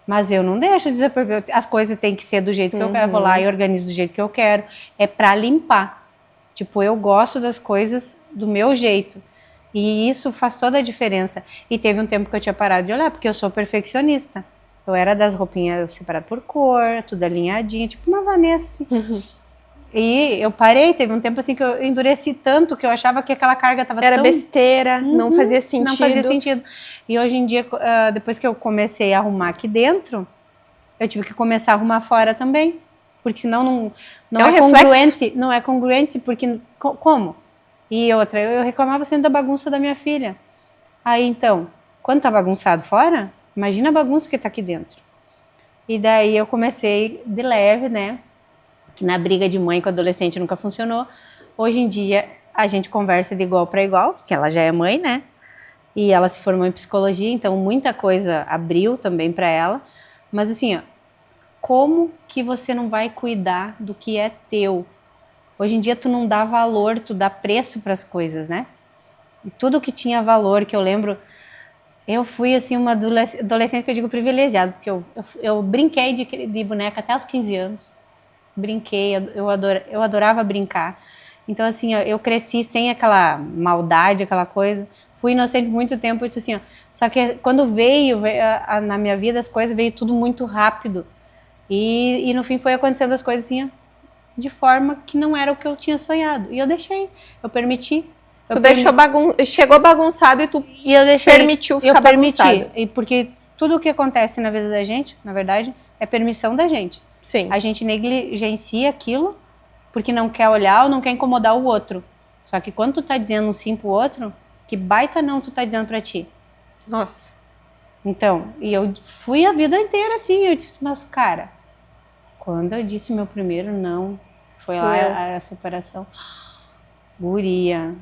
Speaker 2: Mas eu não deixo de dizer, as coisas têm que ser do jeito que eu quero. Eu vou lá e organizo do jeito que eu quero. É para limpar. Tipo, eu gosto das coisas do meu jeito. E isso faz toda a diferença. E teve um tempo que eu tinha parado de olhar, porque eu sou perfeccionista. Eu era das roupinhas separadas por cor, tudo alinhadinho, tipo uma Vanessa, assim. E eu parei, teve um tempo assim que eu endureci tanto que eu achava que aquela carga estava
Speaker 1: Era besteira, não fazia sentido.
Speaker 2: Não fazia sentido. E hoje em dia, depois que eu comecei a arrumar aqui dentro, eu tive que começar a arrumar fora também. Porque senão não é congruente. Não é congruente, porque como? E outra, eu reclamava sempre da bagunça da minha filha. Aí então, quando tá bagunçado fora, imagina a bagunça que tá aqui dentro. E daí eu comecei de leve, né? Que na briga de mãe com adolescente nunca funcionou. Hoje em dia a gente conversa de igual para igual, porque ela já é mãe, né? E ela se formou em psicologia, então muita coisa abriu também para ela. Mas assim, ó, como que você não vai cuidar do que é teu? Hoje em dia tu não dá valor, tu dá preço para as coisas, né? E tudo que tinha valor, que eu lembro, eu fui assim uma adolescente que eu digo privilegiada, porque eu brinquei de boneca até os 15 anos. Brinquei, eu adorava brincar. Então assim, ó, eu cresci sem aquela maldade, aquela coisa. Fui inocente muito tempo, isso assim, ó. Só que quando veio na minha vida as coisas, veio tudo muito rápido. E no fim foi acontecendo as coisas assim, ó, de forma que não era o que eu tinha sonhado. E eu deixei, eu permiti.
Speaker 1: Chegou bagunçado e tu permitiu ficar bagunçado.
Speaker 2: E porque tudo o que acontece na vida da gente, na verdade, é permissão da gente.
Speaker 1: Sim.
Speaker 2: A gente negligencia aquilo porque não quer olhar ou não quer incomodar o outro. Só que quando tu tá dizendo um sim pro outro, que baita não tu tá dizendo pra ti.
Speaker 1: Nossa.
Speaker 2: Então, e eu fui a vida inteira assim, eu disse, mas cara, quando eu disse meu primeiro não, foi lá a separação, guria,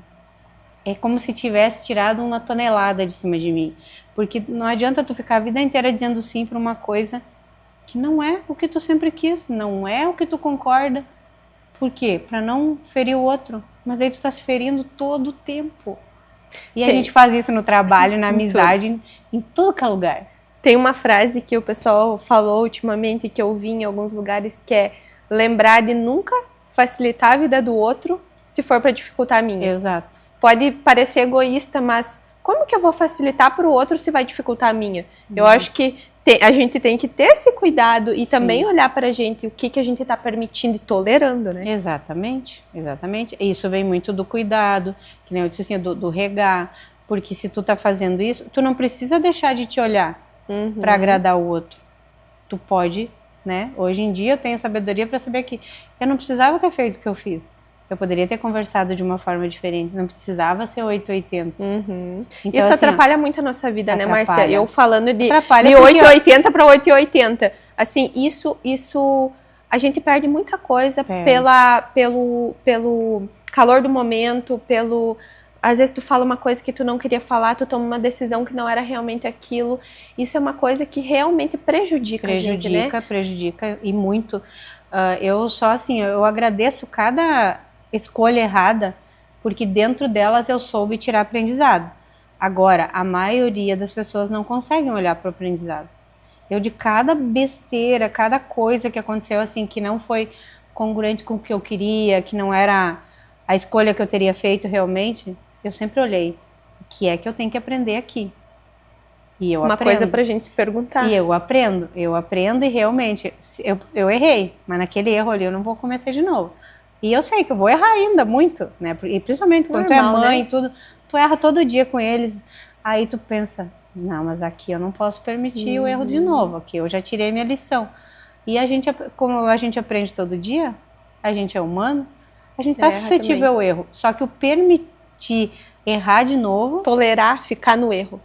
Speaker 2: é como se tivesse tirado uma tonelada de cima de mim. Porque não adianta tu ficar a vida inteira dizendo sim pra uma coisa que não é o que tu sempre quis, não é o que tu concorda. Por quê? Pra não ferir o outro. Mas daí tu tá se ferindo todo o tempo. E a gente faz isso no trabalho, na amizade, em todo que é lugar.
Speaker 1: Tem uma frase que o pessoal falou ultimamente, que eu vi em alguns lugares, que é lembrar de nunca facilitar a vida do outro se for pra dificultar a minha.
Speaker 2: Exato.
Speaker 1: Pode parecer egoísta, mas como que eu vou facilitar pro outro se vai dificultar a minha? Eu acho que a gente tem que ter esse cuidado e também olhar pra gente o que a gente tá permitindo e tolerando, né?
Speaker 2: Exatamente, exatamente. Isso vem muito do cuidado, que nem eu disse assim, do regar, porque se tu tá fazendo isso, tu não precisa deixar de te olhar pra agradar o outro. Tu pode, né? Hoje em dia eu tenho sabedoria pra saber que eu não precisava ter feito o que eu fiz. Eu poderia ter conversado de uma forma diferente, não precisava ser 880.
Speaker 1: Então,
Speaker 2: assim,
Speaker 1: isso atrapalha muito a nossa vida, né, Márcia? Eu falando de 880 para 880. Assim, isso a gente perde muita coisa pelo calor do momento, às vezes tu fala uma coisa que tu não queria falar, tu toma uma decisão que não era realmente aquilo. Isso é uma coisa que realmente prejudica a gente, né?
Speaker 2: Prejudica e muito. Eu agradeço cada escolha errada, porque dentro delas eu soube tirar aprendizado. Agora, a maioria das pessoas não conseguem olhar para o aprendizado. Eu, de cada besteira, cada coisa que aconteceu assim, que não foi congruente com o que eu queria, que não era a escolha que eu teria feito realmente, eu sempre olhei o que é que eu tenho que aprender aqui. E eu aprendo.
Speaker 1: Coisa pra gente se perguntar.
Speaker 2: E eu aprendo e realmente, eu errei, mas naquele erro ali eu não vou cometer de novo. E eu sei que eu vou errar ainda muito, né? E principalmente quando tu é mãe, né? E tudo, tu erra todo dia com eles, aí tu pensa, não, mas aqui eu não posso permitir o erro de novo, aqui eu já tirei minha lição. E como a gente aprende todo dia, a gente é humano, a gente tá suscetível ao erro. Só que o permitir errar de novo...
Speaker 1: Tolerar, ficar no erro.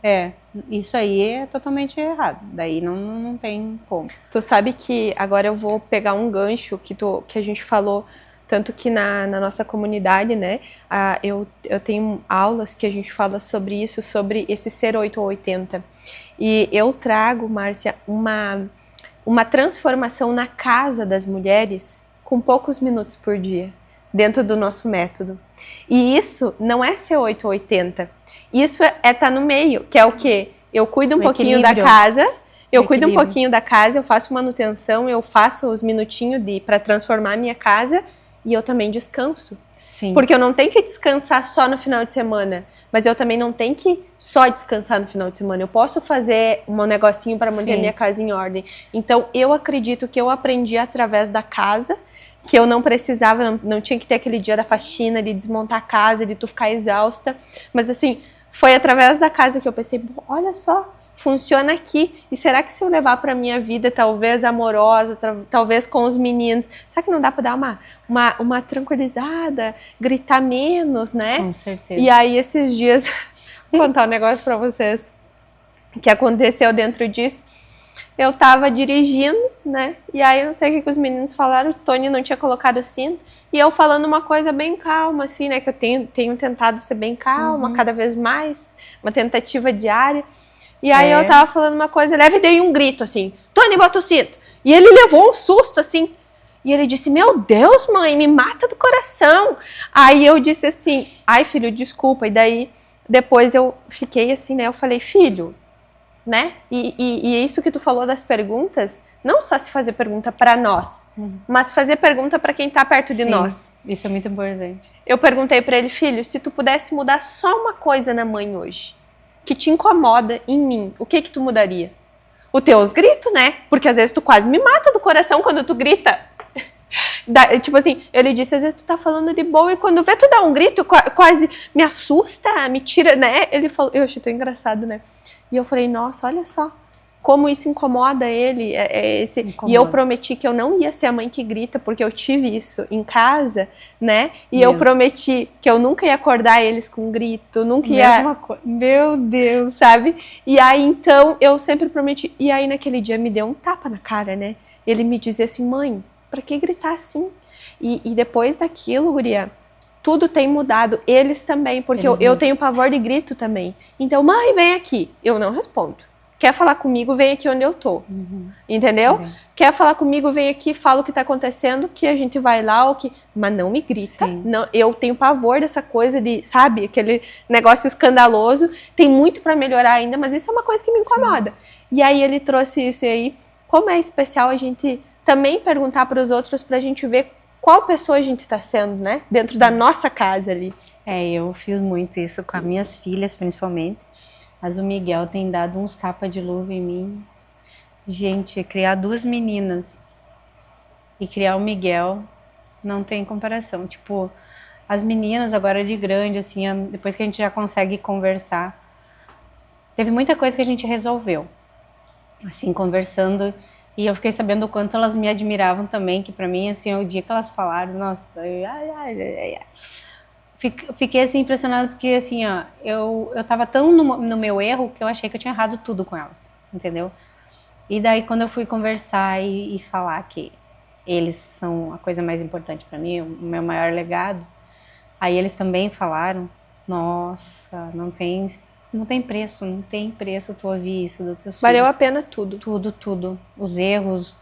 Speaker 2: Isso aí é totalmente errado. Daí não tem como.
Speaker 1: Tu sabe que agora eu vou pegar um gancho que a gente falou, tanto que na nossa comunidade, né, eu tenho aulas que a gente fala sobre isso, sobre esse ser 8 ou 80. E eu trago, Márcia, uma transformação na casa das mulheres com poucos minutos por dia, dentro do nosso método. E isso não é ser 8 ou 80. Isso é estar no meio, que é o quê? Eu cuido um pouquinho da casa, cuido um pouquinho da casa, eu faço manutenção, eu faço os minutinhos para transformar a minha casa e eu também descanso.
Speaker 2: Sim.
Speaker 1: Porque eu não tenho que descansar só no final de semana, mas eu também não tenho que só descansar no final de semana. Eu posso fazer um negocinho para manter a minha casa em ordem. Então, eu acredito que eu aprendi através da casa, que eu não precisava, não tinha que ter aquele dia da faxina, de desmontar a casa, de tu ficar exausta. Mas assim, foi através da casa que eu pensei, olha só, funciona aqui. E será que se eu levar para minha vida, talvez amorosa, talvez com os meninos, será que não dá para dar uma tranquilizada, gritar menos, né?
Speaker 2: Com certeza.
Speaker 1: E aí esses dias, vou contar um negócio para vocês que aconteceu dentro disso. Eu tava dirigindo, né? E aí, não sei o que os meninos falaram, o Tony não tinha colocado o cinto. E eu falando uma coisa bem calma, assim, né? Que eu tenho tentado ser bem calma, cada vez mais. Uma tentativa diária. E aí eu tava falando uma coisa leve e dei um grito, assim. Tony, bota o cinto. E ele levou um susto, assim. E ele disse, meu Deus, mãe, me mata do coração. Aí eu disse assim, ai, filho, desculpa. E daí, depois eu fiquei assim, né? Eu falei, filho... né? E isso que tu falou das perguntas, não só se fazer pergunta para nós, mas fazer pergunta para quem tá perto de nós.
Speaker 2: Isso é muito importante.
Speaker 1: Eu perguntei para ele, filho, se tu pudesse mudar só uma coisa na mãe hoje, que te incomoda em mim, o que tu mudaria? Os teus gritos, né? Porque às vezes tu quase me mata do coração quando tu grita. Tipo assim, ele disse, às vezes tu tá falando de boa e quando vê tu dá um grito, quase me assusta, me tira, né? Ele falou, eu achei tão engraçado, né? E eu falei, nossa, olha só, como isso incomoda ele. Incomoda. E eu prometi que eu não ia ser a mãe que grita, porque eu tive isso em casa, né? E eu prometi que eu nunca ia acordar eles com grito, nunca ia...
Speaker 2: Meu Deus!
Speaker 1: Sabe? E aí, então, eu sempre prometi. E aí, naquele dia, me deu um tapa na cara, né? Ele me dizia assim, mãe, pra que gritar assim? E depois daquilo, guria... tudo tem mudado, eles também, porque eu tenho pavor de grito também. Então, mãe, vem aqui. Eu não respondo. Quer falar comigo, vem aqui onde eu tô. Entendeu? Quer falar comigo, vem aqui, fala o que tá acontecendo, que a gente vai lá, mas não me grita. Não, eu tenho pavor dessa coisa de, sabe, aquele negócio escandaloso. Tem muito pra melhorar ainda, mas isso é uma coisa que me incomoda. E aí ele trouxe isso aí. Como é especial a gente também perguntar para os outros pra gente ver qual pessoa a gente está sendo, né? Dentro da nossa casa ali.
Speaker 2: Eu fiz muito isso com as minhas filhas, principalmente. Mas o Miguel tem dado uns tapas de luva em mim. Gente, criar 2 meninas e criar o Miguel não tem comparação. Tipo, as meninas agora de grande, assim, depois que a gente já consegue conversar, teve muita coisa que a gente resolveu, assim, conversando, e eu fiquei sabendo o quanto elas me admiravam também, que pra mim, assim, o dia que elas falaram, nossa, fiquei assim impressionada porque, assim, ó, eu tava tão no meu erro que eu achei que eu tinha errado tudo com elas, entendeu? E daí quando eu fui conversar e falar que eles são a coisa mais importante pra mim, o meu maior legado, aí eles também falaram, nossa, não tem preço tu ouvir isso dos teus
Speaker 1: Valeu
Speaker 2: filhos.
Speaker 1: a pena tudo.
Speaker 2: Tudo. Os erros,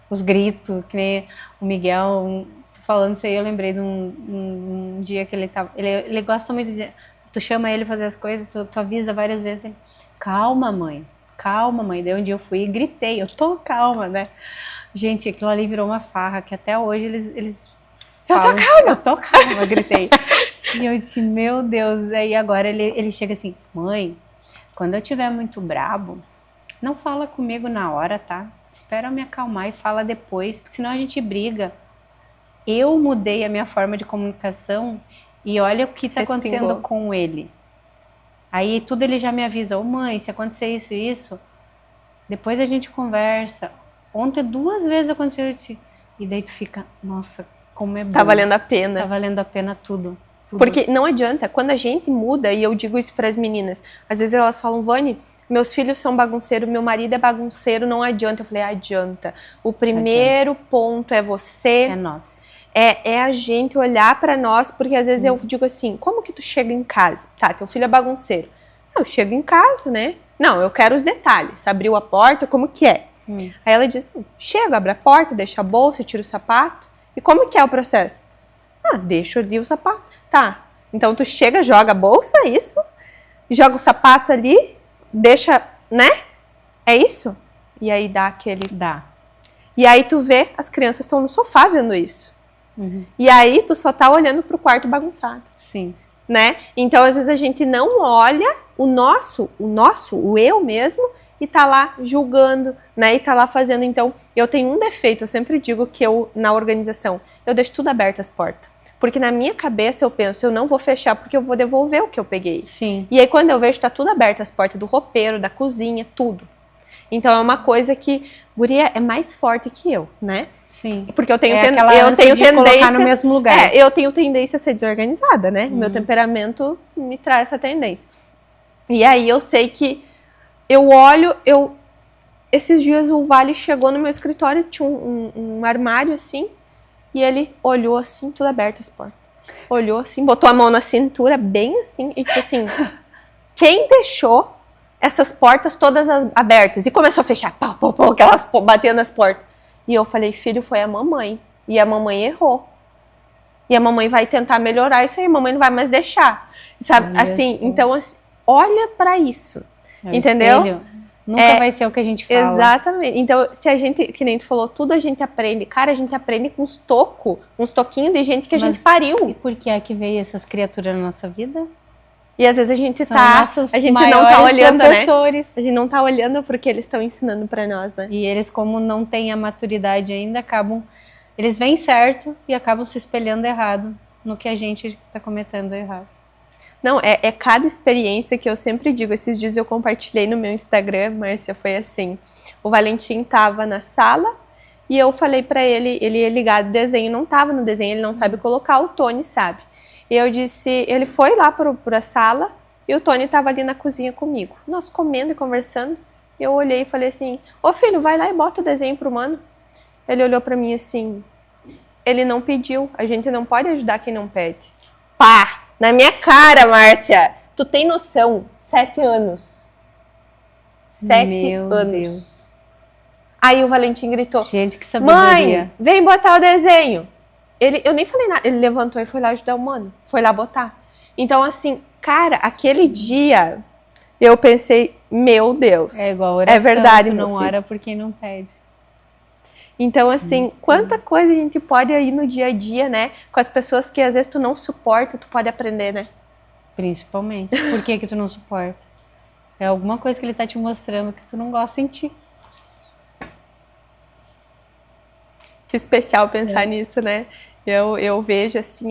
Speaker 2: os gritos, que nem o Miguel falando isso aí, eu lembrei de um dia que ele tava... Ele gosta muito de dizer, tu chama ele fazer as coisas, tu avisa várias vezes, ele, calma mãe. Daí um dia eu fui e gritei, eu tô calma, né? Gente, aquilo ali virou uma farra, que até hoje eles falam, eu tô calma, gritei. E eu disse, meu Deus, daí agora ele chega assim, mãe, quando eu tiver muito brabo, não fala comigo na hora, tá? Espera eu me acalmar e fala depois, porque senão a gente briga. Eu mudei a minha forma de comunicação e olha o que tá acontecendo com ele. Aí tudo ele já me avisa, ô mãe, se acontecer isso e isso, depois a gente conversa. Ontem 2 vezes aconteceu isso. E daí tu fica, nossa, como é bom.
Speaker 1: Tá valendo a pena.
Speaker 2: Tá valendo a pena tudo.
Speaker 1: Porque não adianta, quando a gente muda, e eu digo isso para as meninas, às vezes elas falam, Vani, meus filhos são bagunceiros, meu marido é bagunceiro, não adianta. Eu falei, adianta. O primeiro ponto é você.
Speaker 2: É nós.
Speaker 1: É a gente olhar pra nós, porque às vezes eu digo assim, como que tu chega em casa? Tá, teu filho é bagunceiro. Eu chego em casa, né? Não, eu quero os detalhes. Abriu a porta, como que é? Aí ela diz, chega, abre a porta, deixa a bolsa, tira o sapato. E como que é o processo? Deixa ali o sapato. Tá, então tu chega, joga a bolsa, isso, joga o sapato ali, deixa, né? É isso? E aí dá aquele...
Speaker 2: Dá.
Speaker 1: E aí tu vê, as crianças estão no sofá vendo isso. E aí tu só tá olhando pro quarto bagunçado.
Speaker 2: Sim.
Speaker 1: Né? Então às vezes a gente não olha o eu mesmo, e tá lá julgando, né? E tá lá fazendo. Então eu tenho um defeito, eu sempre digo que na organização, eu deixo tudo aberto as portas. Porque na minha cabeça eu penso, eu não vou fechar porque eu vou devolver o que eu peguei.
Speaker 2: Sim.
Speaker 1: E aí quando eu vejo, tá tudo aberto, as portas do roupeiro, da cozinha, tudo. Então é uma coisa que, guria, é mais forte que eu, né?
Speaker 2: Sim.
Speaker 1: Porque eu tenho
Speaker 2: tendência colocar no mesmo lugar.
Speaker 1: Eu tenho tendência a ser desorganizada, né? Meu temperamento me traz essa tendência. E aí eu sei que eu olho, esses dias o Vale chegou no meu escritório, tinha um armário assim, e ele olhou assim, tudo aberto as portas. Olhou assim, botou a mão na cintura, bem assim, e disse assim, quem deixou essas portas todas abertas? E começou a fechar, pau, aquelas batendo nas portas. E eu falei, filho, foi a mamãe. E a mamãe errou. E a mamãe vai tentar melhorar isso aí, a mamãe não vai mais deixar. Sabe, assim, então, assim, olha pra isso. Entendeu?
Speaker 2: Espelho. Nunca vai ser o que a gente fala.
Speaker 1: Exatamente. Então, se a gente, que nem tu falou, tudo a gente aprende. Cara, a gente aprende com uns toquinhos de gente que a gente pariu.
Speaker 2: E por que é que veio essas criaturas na nossa vida?
Speaker 1: E às vezes a gente
Speaker 2: não tá
Speaker 1: olhando,
Speaker 2: professores.
Speaker 1: Né? A gente não tá olhando porque eles estão ensinando pra nós, né?
Speaker 2: E eles, como não têm a maturidade ainda, eles vêm certo e acabam se espelhando errado no que a gente tá cometendo errado.
Speaker 1: Não, é cada experiência que eu sempre digo. Esses dias eu compartilhei no meu Instagram, Márcia, foi assim. O Valentim tava na sala e eu falei pra ele ia ligar o desenho, não tava no desenho, ele não sabe colocar, o Tony sabe. E eu disse, ele foi lá pra sala e o Tony tava ali na cozinha comigo. Nós comendo e conversando. Eu olhei e falei assim, ô filho, vai lá e bota o desenho pro mano. Ele olhou pra mim assim, ele não pediu, a gente não pode ajudar quem não pede. Pá! Na minha cara, Márcia, tu tem noção? 7 anos. 7 anos. Deus. Aí o Valentim gritou,
Speaker 2: gente, que sabedoria.
Speaker 1: Mãe, vem botar o desenho. Eu nem falei nada, ele levantou e foi lá ajudar o mano, foi lá botar. Então assim, cara, aquele dia eu pensei, meu Deus,
Speaker 2: é igual oração,
Speaker 1: é verdade,
Speaker 2: tu não ora por quem não pede.
Speaker 1: Então, assim, quanta coisa a gente pode aí no dia a dia, né? Com as pessoas que às vezes tu não suporta, tu pode aprender, né?
Speaker 2: Principalmente. Por que tu não suporta? É alguma coisa que ele tá te mostrando que tu não gosta em ti.
Speaker 1: Que especial pensar nisso, né? Eu vejo, assim,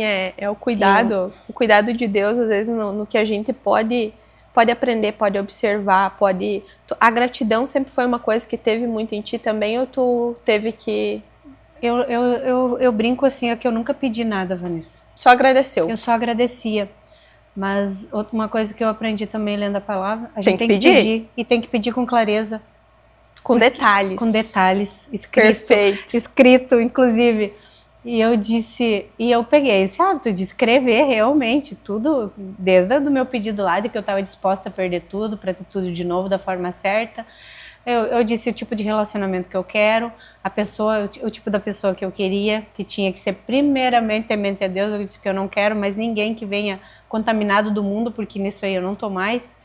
Speaker 1: o cuidado de Deus, às vezes, no que a gente pode aprender, pode observar, pode... A gratidão sempre foi uma coisa que teve muito em ti também, ou tu teve que...
Speaker 2: Eu brinco assim, é que eu nunca pedi nada, Vanessa.
Speaker 1: Só agradeceu.
Speaker 2: Eu só agradecia. Mas uma coisa que eu aprendi também lendo a palavra, a
Speaker 1: Tem
Speaker 2: gente
Speaker 1: que
Speaker 2: tem que
Speaker 1: pedir.
Speaker 2: pedir. E tem que pedir com clareza.
Speaker 1: Com detalhes.
Speaker 2: Com detalhes, escrito.
Speaker 1: Perfeito.
Speaker 2: Escrito, inclusive. E eu peguei esse hábito de escrever realmente tudo, desde o meu pedido lá, de que eu estava disposta a perder tudo, para ter tudo de novo da forma certa. Eu disse o tipo de relacionamento que eu quero, a pessoa, o tipo da pessoa que eu queria, que tinha que ser primeiramente temente a Deus. Eu disse que eu não quero mais ninguém que venha contaminado do mundo, porque nisso aí eu não tô mais.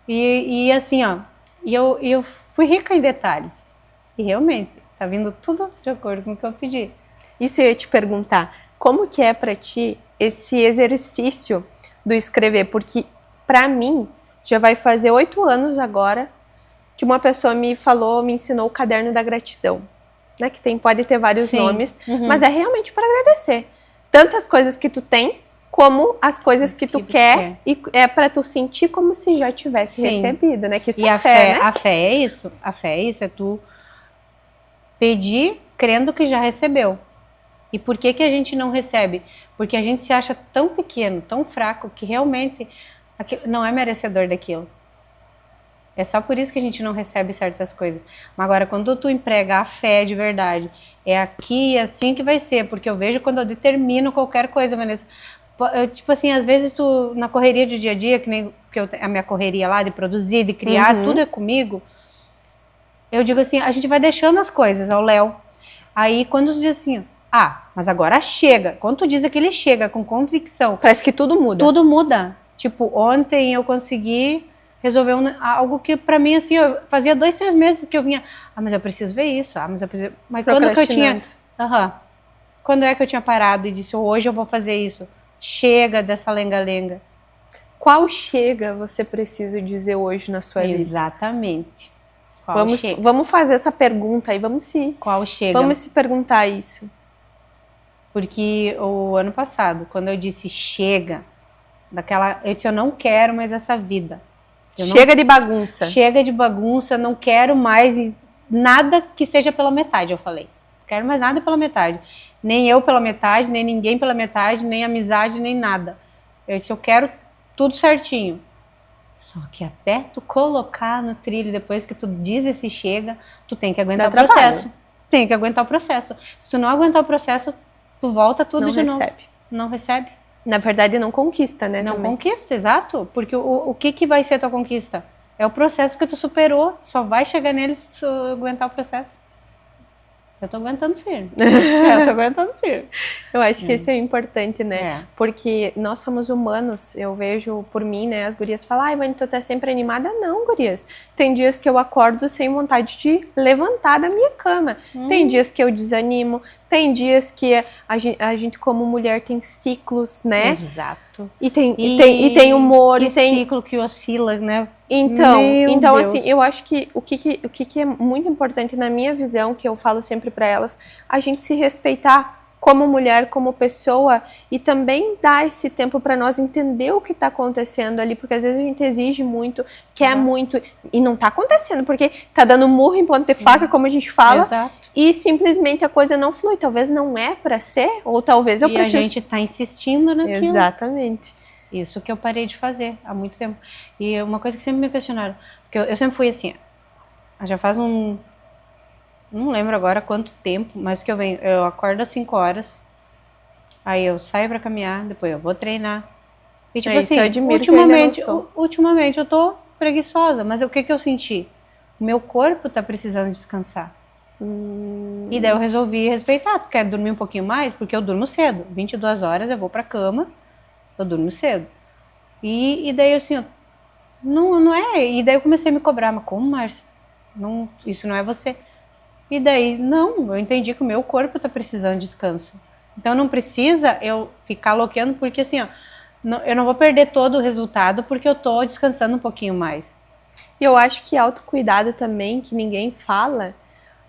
Speaker 2: E assim, ó, eu fui rica em detalhes. E realmente, tá vindo tudo de acordo com o que eu pedi.
Speaker 1: Isso eu ia te perguntar, como que é pra ti esse exercício do escrever? Porque pra mim, já vai fazer 8 anos agora que uma pessoa me ensinou o caderno da gratidão, né? Que pode ter vários nomes, mas é realmente para agradecer. Tanto as coisas que tu tem, como as coisas que tu quer, e é para tu sentir como se já tivesse recebido, né? Que isso é fé, né?
Speaker 2: A fé é isso, é tu pedir crendo que já recebeu. E por que a gente não recebe? Porque a gente se acha tão pequeno, tão fraco, que realmente não é merecedor daquilo. É só por isso que a gente não recebe certas coisas. Mas agora, quando tu emprega a fé de verdade, é aqui e assim que vai ser. Porque eu vejo quando eu determino qualquer coisa, Vanessa. Tipo assim, às vezes tu, na correria do dia a dia, que nem a minha correria lá de produzir, de criar, tudo é comigo. Eu digo assim, a gente vai deixando as coisas ao léu. Aí quando tu diz assim, mas agora chega. Quando tu diz que ele chega com convicção.
Speaker 1: Parece que tudo muda.
Speaker 2: Tudo muda. Tipo, ontem eu consegui resolver algo que pra mim, assim, eu fazia 2, 3 meses que eu vinha, mas eu preciso ver isso, mas eu preciso... Mas quando que eu tinha... Quando é que eu tinha parado e disse, hoje eu vou fazer isso? Chega dessa lenga-lenga.
Speaker 1: Qual chega você precisa dizer hoje na sua vida?
Speaker 2: Exatamente.
Speaker 1: Vamos fazer essa pergunta aí,
Speaker 2: Qual chega?
Speaker 1: Vamos se perguntar isso.
Speaker 2: Porque o ano passado, quando eu disse chega, eu disse, eu não quero mais essa vida.
Speaker 1: Chega de bagunça.
Speaker 2: Chega de bagunça, não quero mais nada que seja pela metade, eu falei. Não quero mais nada pela metade. Nem eu pela metade, nem ninguém pela metade, nem amizade, nem nada. Eu disse, eu quero tudo certinho. Só que até tu colocar no trilho, depois que tu diz esse chega, tu tem que aguentar o processo. Tem que aguentar o processo. Se tu não aguentar o processo, tu volta tudo de novo. Não recebe.
Speaker 1: Na verdade, não conquista, né?
Speaker 2: Não conquista, exato. Porque o que vai ser a tua conquista? É o processo que tu superou. Só vai chegar nele se tu aguentar o processo. Eu tô aguentando firme.
Speaker 1: Eu acho que isso é importante, né? Porque nós somos humanos. Eu vejo por mim, né? As gurias falam, ai, Vani, tu tá sempre animada. Não, gurias. Tem dias que eu acordo sem vontade de levantar da minha cama. Tem dias que eu desanimo. Tem dias que a gente como mulher tem ciclos, né?
Speaker 2: Exato.
Speaker 1: E tem humor.
Speaker 2: Que ciclo que oscila, né?
Speaker 1: Então assim, eu acho que o que é muito importante na minha visão, que eu falo sempre para elas, a gente se respeitar como mulher, como pessoa, e também dar esse tempo para nós entender o que está acontecendo ali, porque às vezes a gente exige muito, quer muito, e não está acontecendo, porque tá dando murro em ponta de faca, como a gente fala, e simplesmente a coisa não flui. Talvez não é para ser, ou talvez eu preciso...
Speaker 2: E a gente tá insistindo naquilo.
Speaker 1: Exatamente.
Speaker 2: Isso que eu parei de fazer há muito tempo. E uma coisa que sempre me questionaram, porque eu sempre fui assim, já faz não lembro agora quanto tempo, mas que eu acordo às 5 horas, aí eu saio pra caminhar, depois eu vou treinar. E tipo assim, ultimamente eu tô preguiçosa, mas o que eu senti? O meu corpo tá precisando descansar. E daí eu resolvi respeitar. Tu quer dormir um pouquinho mais? Porque eu durmo cedo, 22 horas eu vou pra cama, eu durmo cedo. E daí assim, não é. E daí eu comecei a me cobrar, mas como, Márcia? Isso não é você. E daí, eu entendi que o meu corpo tá precisando de descanso. Então não precisa eu ficar loqueando, porque assim, eu não vou perder todo o resultado porque eu tô descansando um pouquinho mais.
Speaker 1: E eu acho que autocuidado também, que ninguém fala,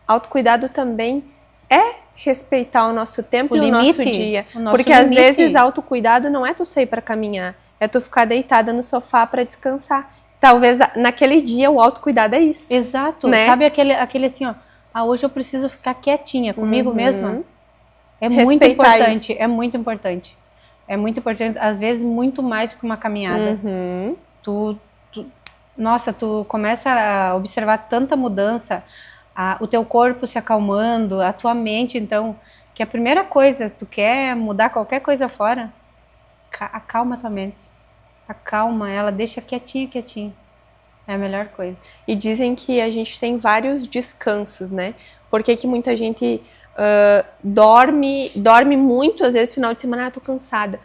Speaker 1: autocuidado também é respeitar o nosso tempo e o
Speaker 2: limite,
Speaker 1: nosso dia.
Speaker 2: o nosso
Speaker 1: Porque às
Speaker 2: limite.
Speaker 1: vezes autocuidado não é tu sair pra caminhar, é tu ficar deitada no sofá pra descansar. Talvez naquele dia o autocuidado é isso.
Speaker 2: Exato.
Speaker 1: Né?
Speaker 2: Sabe aquele assim, ó, hoje eu preciso ficar quietinha comigo mesma? É muito
Speaker 1: Respeitar
Speaker 2: importante,
Speaker 1: isso.
Speaker 2: é muito importante. É muito importante, às vezes muito mais que uma caminhada. Nossa, tu começa a observar tanta mudança, o teu corpo se acalmando, a tua mente, então, que a primeira coisa, tu quer mudar qualquer coisa fora, acalma tua mente. Acalma ela, deixa quietinha. É a melhor coisa.
Speaker 1: E dizem que a gente tem vários descansos, né? Por que que muita gente dorme muito, às vezes final de semana, tô cansada.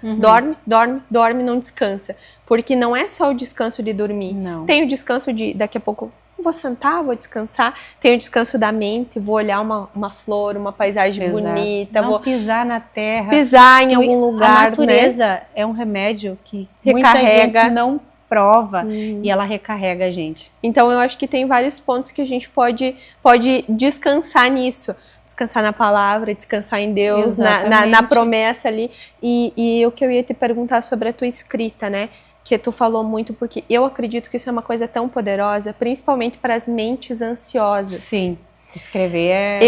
Speaker 1: Dorme, não descansa. Porque não é só o descanso de dormir.
Speaker 2: Não.
Speaker 1: Tem o descanso de, daqui a pouco, vou sentar, vou descansar. Tem o descanso da mente, vou olhar uma flor, uma paisagem bonita.
Speaker 2: Não
Speaker 1: vou
Speaker 2: pisar na terra.
Speaker 1: Pisar em algum lugar,
Speaker 2: a natureza,
Speaker 1: né?
Speaker 2: É um remédio que
Speaker 1: Recarrega.
Speaker 2: Muita gente não prova e ela recarrega a gente.
Speaker 1: Então eu acho que tem vários pontos que a gente pode descansar nisso. Descansar na palavra, descansar em Deus, na promessa ali. E o que eu ia te perguntar sobre a tua escrita, né? Que tu falou muito, porque eu acredito que isso é uma coisa tão poderosa, principalmente para as mentes ansiosas.
Speaker 2: Sim, escrever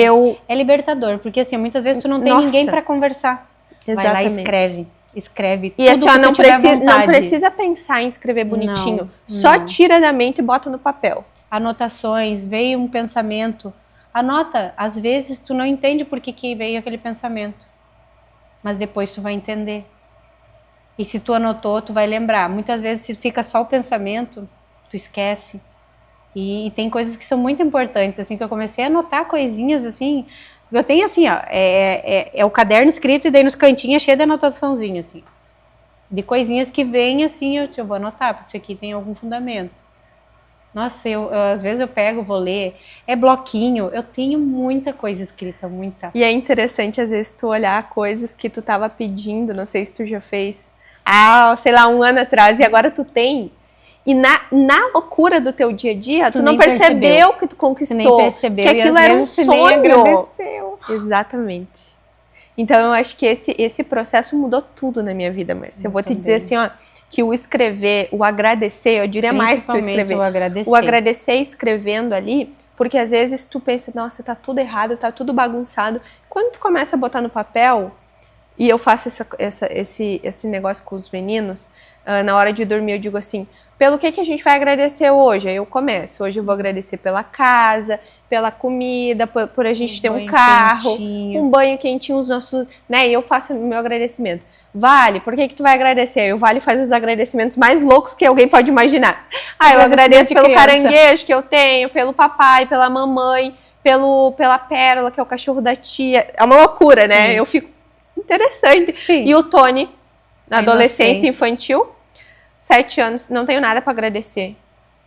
Speaker 2: é libertador, porque assim, muitas vezes tu não tem ninguém para conversar.
Speaker 1: Exatamente.
Speaker 2: Vai lá e escreve
Speaker 1: e
Speaker 2: tudo
Speaker 1: assim,
Speaker 2: que
Speaker 1: não precisa pensar em escrever bonitinho, só tira da mente e bota no papel.
Speaker 2: Anotações, veio um pensamento, anota, às vezes tu não entende por que veio aquele pensamento, mas depois tu vai entender. E se tu anotou, tu vai lembrar. Muitas vezes, se fica só o pensamento, tu esquece. E tem coisas que são muito importantes, assim, que eu comecei a anotar coisinhas, assim. Eu tenho, assim, ó, é o caderno escrito e daí nos cantinhos é cheio de anotaçãozinha, assim. De coisinhas que vêm, assim, eu vou anotar, porque isso aqui tem algum fundamento. Nossa, às vezes eu pego, vou ler, é bloquinho, eu tenho muita coisa escrita, muita.
Speaker 1: E é interessante, às vezes, tu olhar coisas que tu tava pedindo, não sei se tu já fez, sei lá, 1 ano atrás, e agora tu tem. E na loucura do teu dia a dia, tu não percebeu que tu conquistou.
Speaker 2: Tu nem percebeu,
Speaker 1: que aquilo era um sonho.
Speaker 2: Nem agradeceu.
Speaker 1: Exatamente. Então eu acho que esse processo mudou tudo na minha vida, Márcia. Eu vou te dizer assim, ó, que o escrever, o agradecer, eu diria mais que o escrever. O agradecer escrevendo ali, porque às vezes tu pensa, nossa, tá tudo errado, tá tudo bagunçado. Quando tu começa a botar no papel, e eu faço esse negócio com os meninos, na hora de dormir eu digo assim, pelo que a gente vai agradecer hoje? Aí eu começo. Hoje eu vou agradecer pela casa, pela comida, por a gente ter um carro, um banho quentinho, os nossos, né? E eu faço o meu agradecimento. Vale, por que tu vai agradecer? Aí o Vale faz os agradecimentos mais loucos que alguém pode imaginar. Eu agradeço pelo caranguejo que eu tenho, pelo papai, pela mamãe, pela Pérola, que é o cachorro da tia. É uma loucura, né?
Speaker 2: Sim.
Speaker 1: Eu fico interessante.
Speaker 2: Sim.
Speaker 1: E o Tony, na adolescência infantil, 7 anos, não tenho nada pra agradecer.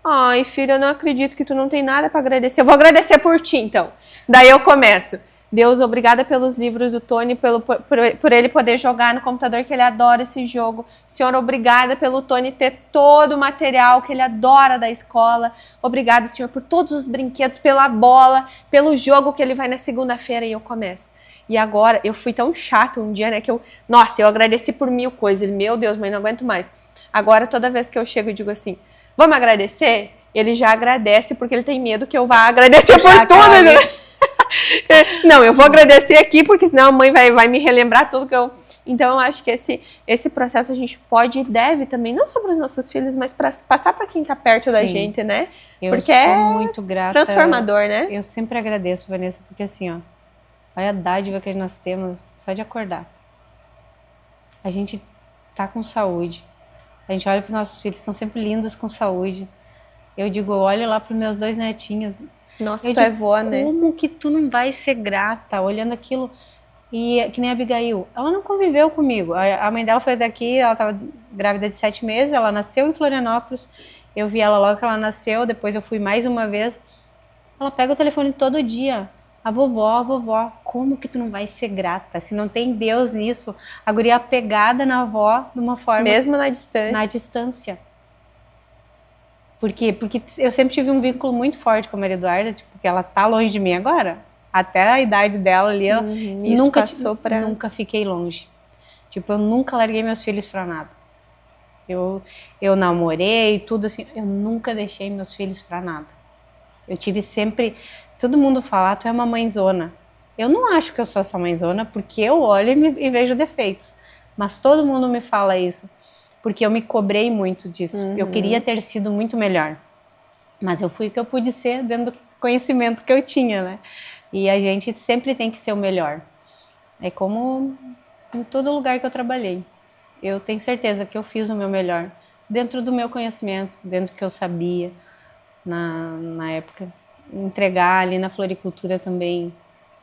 Speaker 1: Ai, filha, eu não acredito que tu não tem nada pra agradecer. Eu vou agradecer por ti, então. Daí eu começo. Deus, obrigada pelos livros do Tony, por ele poder jogar no computador, que ele adora esse jogo. Senhor, obrigada pelo Tony ter todo o material que ele adora da escola. Obrigado, Senhor, por todos os brinquedos, pela bola, pelo jogo que ele vai na segunda-feira. E eu começo. E agora, eu fui tão chata um dia, né, que eu agradeci por 1000 coisas. Ele, meu Deus, mãe, não aguento mais. Agora, toda vez que eu chego e digo assim, vamos agradecer? Ele já agradece porque ele tem medo que eu vá agradecer por tudo, né? Não, eu vou agradecer aqui porque senão a mãe vai me relembrar tudo que eu... Então, eu acho que esse processo a gente pode e deve também, não só para os nossos filhos, mas para passar para quem está perto da gente, né?
Speaker 2: Porque sou muito grata.
Speaker 1: Transformador, né?
Speaker 2: Eu sempre agradeço, Vanessa, porque assim, ó, olha a dádiva que nós temos só de acordar. A gente tá com saúde. A gente olha para os nossos filhos, estão sempre lindos com saúde. Eu digo, olho lá para os meus 2 netinhos.
Speaker 1: Nossa, tu é vó, né?
Speaker 2: Como que tu não vai ser grata olhando aquilo? E que nem a Abigail, ela não conviveu comigo. A mãe dela foi daqui, ela estava grávida de 7 meses, ela nasceu em Florianópolis. Eu vi ela logo que ela nasceu, depois eu fui mais uma vez. Ela pega o telefone todo dia. A vovó, como que tu não vai ser grata? Se não tem Deus nisso, a guria apegada na avó de uma forma...
Speaker 1: Mesmo na distância.
Speaker 2: Na distância. Por quê? Porque eu sempre tive um vínculo muito forte com a Maria Eduarda, tipo, que ela tá longe de mim agora. até a idade dela ali, eu nunca fiquei longe. Tipo, eu nunca larguei meus filhos pra nada. Eu namorei, tudo assim, eu nunca deixei meus filhos pra nada. Eu tive sempre, todo mundo fala, tu é uma mãezona. Eu não acho que eu sou essa mãezona, porque eu olho e vejo defeitos. Mas todo mundo me fala isso, porque eu me cobrei muito disso. Eu queria ter sido muito melhor. Mas eu fui o que eu pude ser dentro do conhecimento que eu tinha, né? E a gente sempre tem que ser o melhor. É como em todo lugar que eu trabalhei. Eu tenho certeza que eu fiz o meu melhor. Dentro do meu conhecimento, dentro do que eu sabia na época. Entregar ali na floricultura também.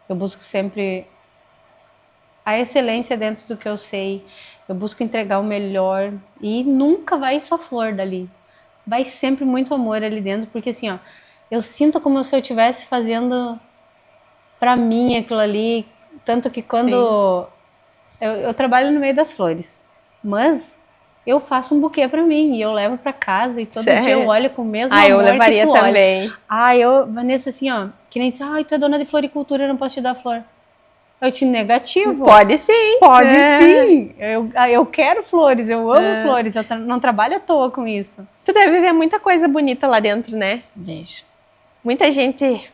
Speaker 2: Eu busco sempre a excelência dentro do que eu sei. Eu busco entregar o melhor. E nunca vai só flor dali. Vai sempre muito amor ali dentro. Porque assim, ó, eu sinto como se eu estivesse fazendo pra mim aquilo ali. Tanto que quando eu trabalho no meio das flores. Mas eu faço um buquê pra mim. E eu levo pra casa. E todo dia eu olho com o mesmo amor
Speaker 1: eu levaria
Speaker 2: que tu
Speaker 1: também.
Speaker 2: olha. Vanessa, assim, ó. Que nem disse, tu é dona de floricultura, eu não posso te dar flor. Eu te negativo.
Speaker 1: Pode sim.
Speaker 2: Pode sim. Eu quero flores, eu amo flores. Eu não trabalho à toa com isso.
Speaker 1: Tu deve ver muita coisa bonita lá dentro, né?
Speaker 2: Vejo.
Speaker 1: Muita gente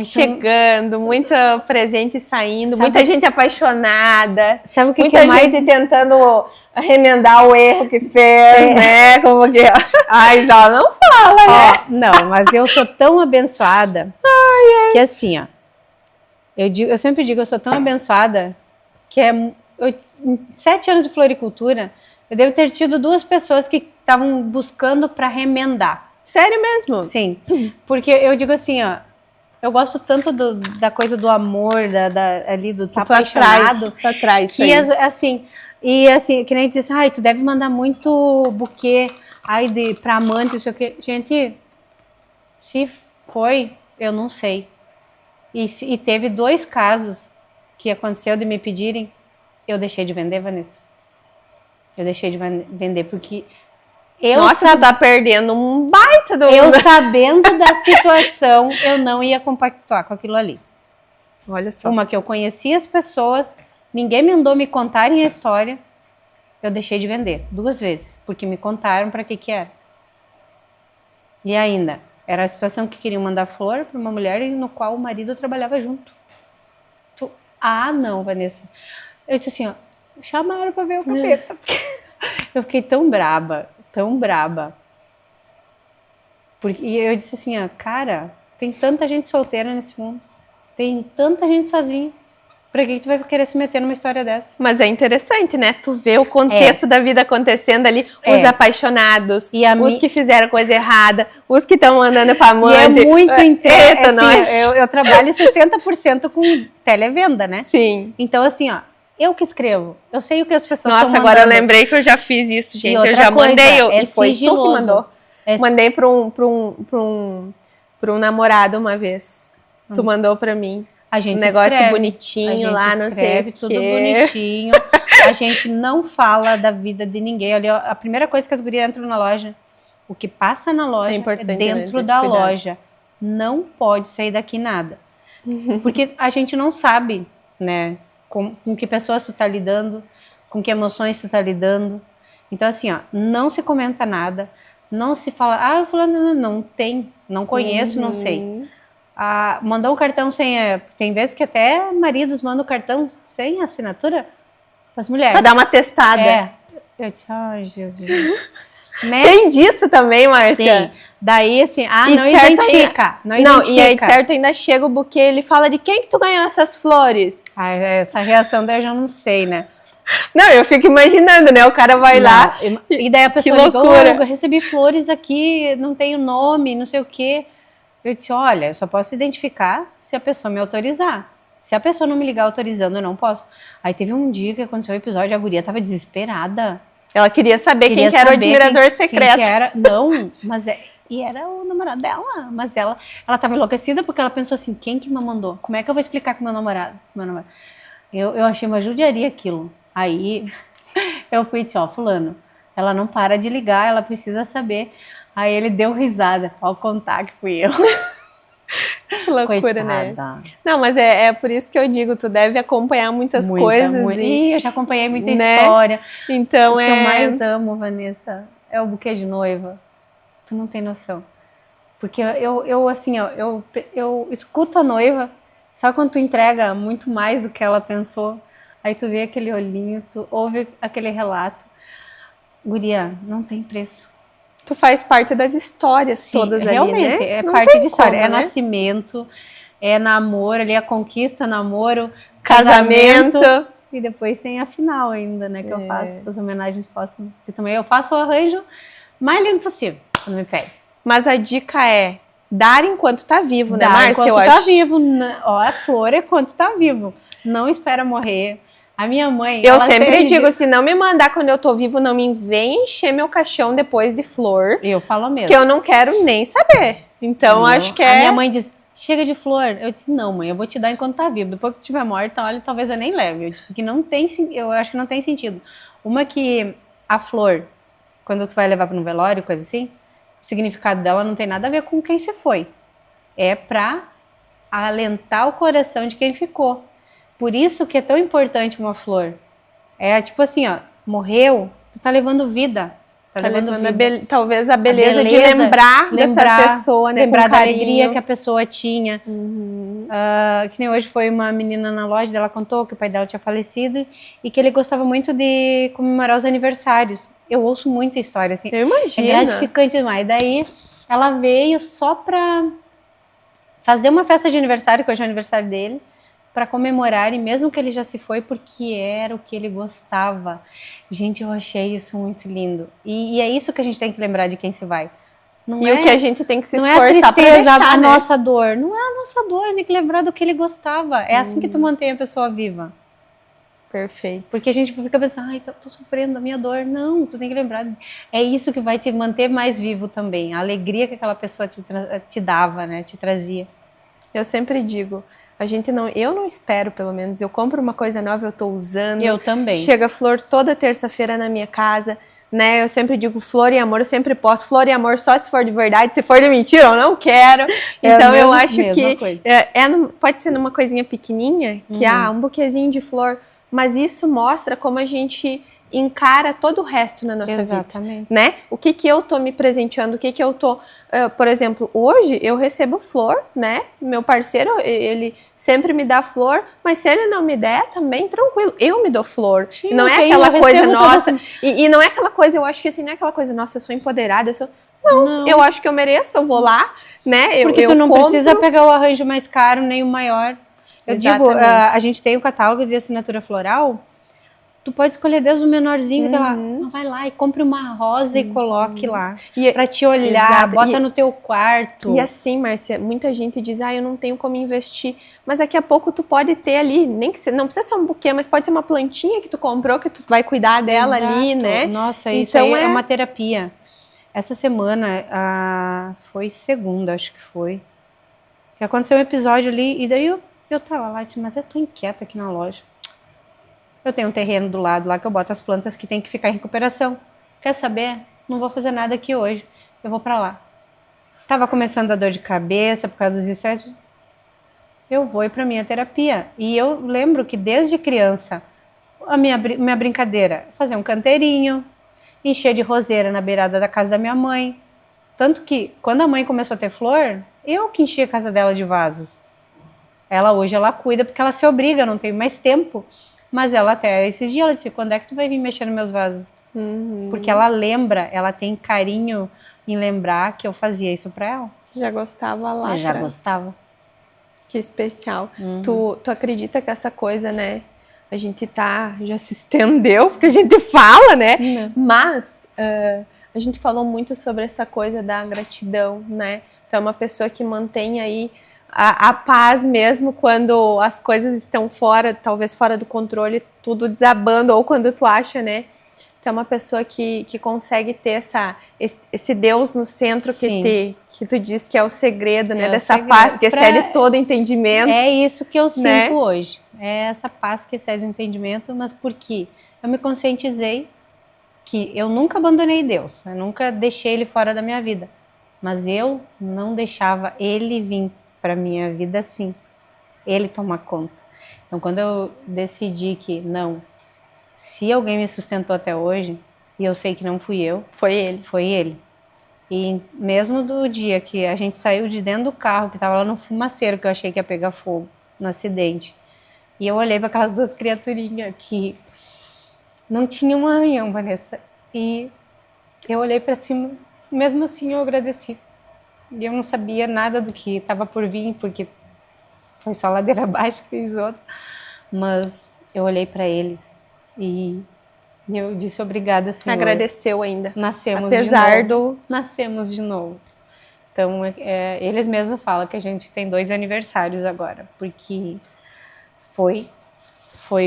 Speaker 1: chegando, muito presente saindo, muita gente apaixonada.
Speaker 2: Sabe o que
Speaker 1: muita
Speaker 2: é mais...
Speaker 1: gente tentando remendar o erro que fez, né? Como que... Ai, já não fala, né?
Speaker 2: Não, mas eu sou tão abençoada que assim, ó. Eu sempre digo, eu sou tão abençoada que em 7 anos de floricultura, eu devo ter tido 2 pessoas que estavam buscando para remendar.
Speaker 1: Sério mesmo?
Speaker 2: Sim, porque eu digo assim, ó, eu gosto tanto da coisa do amor, ali do tá apaixonado.
Speaker 1: Tu atrás,
Speaker 2: que assim, que nem diz assim, tu deve mandar muito buquê, pra amante, não sei o quê. Gente, se foi, eu não sei. E teve 2 casos que aconteceu de me pedirem, eu deixei de vender, Vanessa. Eu deixei de vender porque
Speaker 1: tu tá perdendo um baita do...
Speaker 2: Eu sabendo da situação, eu não ia compactuar com aquilo ali.
Speaker 1: Olha só.
Speaker 2: Uma que eu conhecia as pessoas, ninguém mandou me contarem a história, eu deixei de vender 2 vezes, porque me contaram para que era. E ainda, era a situação que queriam mandar flor para uma mulher no qual o marido trabalhava junto. Não, Vanessa. Eu disse assim, chamaram para ver o capeta. Eu fiquei tão braba. E eu disse assim, cara, tem tanta gente solteira nesse mundo. Tem tanta gente sozinha. Pra que tu vai querer se meter numa história dessa?
Speaker 1: Mas é interessante, né? Tu vê o contexto da vida acontecendo ali, os apaixonados, os que fizeram coisa errada, os que estão andando pra amante.
Speaker 2: E é muito eu trabalho 60% com televenda, né?
Speaker 1: Sim.
Speaker 2: Então, assim, eu que escrevo. Eu sei o que as pessoas estão mandando.
Speaker 1: Nossa, agora eu lembrei que eu já fiz isso, gente. Eu já mandei, e foi tu que mandou. Mandei pra um namorado uma vez. Tu mandou pra mim.
Speaker 2: A gente
Speaker 1: negócio
Speaker 2: escreve,
Speaker 1: bonitinho lá, não sei
Speaker 2: tudo bonitinho. A gente não fala da vida de ninguém. Olha, a primeira coisa que as gurias entram na loja, o que passa na loja é dentro da loja. Não pode sair daqui nada. Porque a gente não sabe, né, com que pessoas tu tá lidando, com que emoções tu tá lidando. Então, assim, não se comenta nada, não se fala, fulano não conheço, não sei. Mandou um cartão sem... Tem vezes que até maridos mandam cartão sem assinatura para as mulheres.
Speaker 1: Para dar uma testada.
Speaker 2: Eu disse, Jesus.
Speaker 1: Né? Tem disso também, Márcia?
Speaker 2: Tem. Daí, assim, não identifica.
Speaker 1: E aí, certo, ainda chega o buquê, ele fala de quem que tu ganhou essas flores?
Speaker 2: Essa reação daí eu já não sei, né?
Speaker 1: Não, eu fico imaginando, né? O cara vai lá...
Speaker 2: E daí a pessoa liga, eu recebi flores aqui, não tenho nome, não sei o quê. Eu disse, olha, eu só posso identificar se a pessoa me autorizar. Se a pessoa não me ligar autorizando, eu não posso. Aí teve um dia que aconteceu o episódio, a guria tava desesperada.
Speaker 1: Ela queria saber quem que era o admirador secreto.
Speaker 2: Quem que era. Não, e era o namorado dela. Mas ela tava enlouquecida porque ela pensou assim, quem que me mandou? Como é que eu vou explicar com meu namorado? Eu achei uma judiaria aquilo. Aí eu fui e disse, fulano, ela não para de ligar, ela precisa saber... Aí ele deu risada, ao contar que fui eu.
Speaker 1: Que loucura, né?
Speaker 2: Coitada.
Speaker 1: Não, mas é por isso que eu digo, tu deve acompanhar muitas coisas.
Speaker 2: Ih, eu já acompanhei muita
Speaker 1: né?
Speaker 2: história.
Speaker 1: Então,
Speaker 2: o que eu mais amo, Vanessa, é o buquê de noiva. Tu não tem noção. Porque eu assim, ó, eu escuto a noiva, sabe quando tu entrega muito mais do que ela pensou? Aí tu vê aquele olhinho, tu ouve aquele relato. Guria, não tem preço.
Speaker 1: Tu faz parte das histórias
Speaker 2: Sim,
Speaker 1: todas
Speaker 2: realmente,
Speaker 1: ali, né?
Speaker 2: é
Speaker 1: Não
Speaker 2: parte
Speaker 1: tem
Speaker 2: de história.
Speaker 1: como,
Speaker 2: É
Speaker 1: né?
Speaker 2: nascimento, é namoro, ali a conquista, namoro,
Speaker 1: Casamento.
Speaker 2: e depois tem a final ainda, né? Que eu faço, as homenagens póstumas. Que também eu faço o arranjo mais lindo possível, quando me pede.
Speaker 1: Mas a dica é dar enquanto tá vivo, né,
Speaker 2: Dá
Speaker 1: Márcia?
Speaker 2: enquanto tá vivo. Ó, a flor é enquanto tá vivo. Não espera morrer. A minha mãe...
Speaker 1: Eu sempre digo, se não me mandar quando eu tô vivo, não me vem encher meu caixão depois de flor.
Speaker 2: Eu falo mesmo.
Speaker 1: Que eu não quero nem saber. Então, acho que
Speaker 2: A minha mãe diz, chega de flor. Eu disse, não, mãe, eu vou te dar enquanto tá vivo. Depois que tiver morta, olha, talvez eu nem leve. Eu disse, porque não tem... Eu acho que não tem sentido. Uma que a flor, quando tu vai levar para um velório, coisa assim, o significado dela não tem nada a ver com quem se foi. É para alentar o coração de quem ficou. Por isso que é tão importante uma flor. É tipo assim, ó, morreu, tu tá levando vida. Tá levando vida.
Speaker 1: Talvez a beleza de lembrar dessa pessoa, né?
Speaker 2: Lembrar
Speaker 1: com
Speaker 2: da
Speaker 1: carinho.
Speaker 2: alegria que a pessoa tinha.
Speaker 1: Uhum.
Speaker 2: Que nem hoje foi uma menina na loja, ela contou que o pai dela tinha falecido e que ele gostava muito de comemorar os aniversários. Eu ouço muita história, assim.
Speaker 1: Eu imagino.
Speaker 2: É gratificante demais. Daí ela veio só pra fazer uma festa de aniversário, que hoje é o aniversário dele, para comemorar, e mesmo que ele já se foi, porque era o que ele gostava. Gente, eu achei isso muito lindo. E é isso que a gente tem que lembrar de quem se vai. Não
Speaker 1: e
Speaker 2: é,
Speaker 1: o que a gente tem que se
Speaker 2: não
Speaker 1: esforçar para deixar,
Speaker 2: a
Speaker 1: né?
Speaker 2: nossa dor. Não é a nossa dor, tem que lembrar do que ele gostava. É assim que tu mantém a pessoa viva.
Speaker 1: Perfeito.
Speaker 2: Porque a gente fica pensando, ai, tô sofrendo da minha dor. Não, tu tem que lembrar. É isso que vai te manter mais vivo também. A alegria que aquela pessoa te dava, né? Te trazia.
Speaker 1: Eu sempre digo, eu não espero, pelo menos. Eu compro uma coisa nova, eu tô usando.
Speaker 2: Eu também.
Speaker 1: Chega flor toda terça-feira na minha casa, né? Eu sempre digo flor e amor, eu sempre posto flor e amor só se for de verdade. Se for de mentira, eu não quero. Então eu acho que pode ser numa coisinha pequenininha, que um buquezinho de flor, mas isso mostra como a gente encara todo o resto na nossa vida, né? O que eu tô me presenteando, o que eu tô... por exemplo, hoje eu recebo flor, né? Meu parceiro, ele sempre me dá flor, mas se ele não me der, também tranquilo. Eu me dou flor.
Speaker 2: Sim,
Speaker 1: não é aquela coisa nossa. E não é aquela coisa, eu acho que assim, não é aquela coisa, nossa, eu sou empoderada, eu sou... Não, eu acho que eu mereço, eu vou lá, né?
Speaker 2: Porque tu não precisa pegar o arranjo mais caro, nem o maior. Eu digo, a gente tem o catálogo de assinatura floral, tu pode escolher desde o menorzinho, lá. Vai lá e compre uma rosa e coloque lá. Pra te olhar, bota no teu quarto.
Speaker 1: E assim, Márcia, muita gente diz, eu não tenho como investir. Mas daqui a pouco tu pode ter ali, nem que não precisa ser um buquê, mas pode ser uma plantinha que tu comprou, que tu vai cuidar dela ali, né?
Speaker 2: Nossa, isso então aí é uma terapia. Essa semana, foi segunda, acho que foi, que aconteceu um episódio ali, e daí eu tava lá, mas eu tô inquieta aqui na loja. Eu tenho um terreno do lado lá que eu boto as plantas que tem que ficar em recuperação. Quer saber? Não vou fazer nada aqui hoje. Eu vou pra lá. Tava começando a dor de cabeça por causa dos insetos. Eu vou ir pra minha terapia. E eu lembro que desde criança, a minha brincadeira, fazer um canteirinho, encher de roseira na beirada da casa da minha mãe. Tanto que, quando a mãe começou a ter flor, eu que enchi a casa dela de vasos. Hoje ela cuida porque ela se obriga, não tem mais tempo. Mas ela até esses dias, ela disse, quando é que tu vai vir mexer nos meus vasos? Porque ela lembra, ela tem carinho em lembrar que eu fazia isso pra ela.
Speaker 1: Já gostava lá.
Speaker 2: Eu já gostava.
Speaker 1: Que especial. Tu acredita que essa coisa, né, a gente já se estendeu, porque a gente fala, né? Mas a gente falou muito sobre essa coisa da gratidão, né? Então é uma pessoa que mantém aí a paz mesmo quando as coisas estão talvez fora do controle, tudo desabando, ou quando tu acha, né? Então é uma pessoa que consegue ter esse Deus no centro que tu diz que é o segredo, né? Dessa paz que excede todo entendimento.
Speaker 2: É isso que eu sinto hoje. É essa paz que excede o entendimento, mas porque eu me conscientizei que eu nunca abandonei Deus, eu nunca deixei ele fora da minha vida, mas eu não deixava ele vir para minha vida, sim. Ele toma conta. Então, quando eu decidi que não, se alguém me sustentou até hoje, e eu sei que não fui eu,
Speaker 1: Foi ele.
Speaker 2: foi ele. E mesmo do dia que a gente saiu de dentro do carro, que tava lá no fumaceiro, que eu achei que ia pegar fogo, no acidente, e eu olhei para aquelas duas criaturinhas que não tinham um arranhão, Vanessa, e eu olhei para cima, mesmo assim eu agradeci. E eu não sabia nada do que estava por vir, porque foi só ladeira abaixo que fez outro. Mas eu olhei para eles e eu disse obrigada, Senhor.
Speaker 1: Agradeceu ainda.
Speaker 2: Nascemos
Speaker 1: Apesar
Speaker 2: de novo. Nascemos de novo. Então, eles mesmos falam que a gente tem 2 aniversários agora, porque foi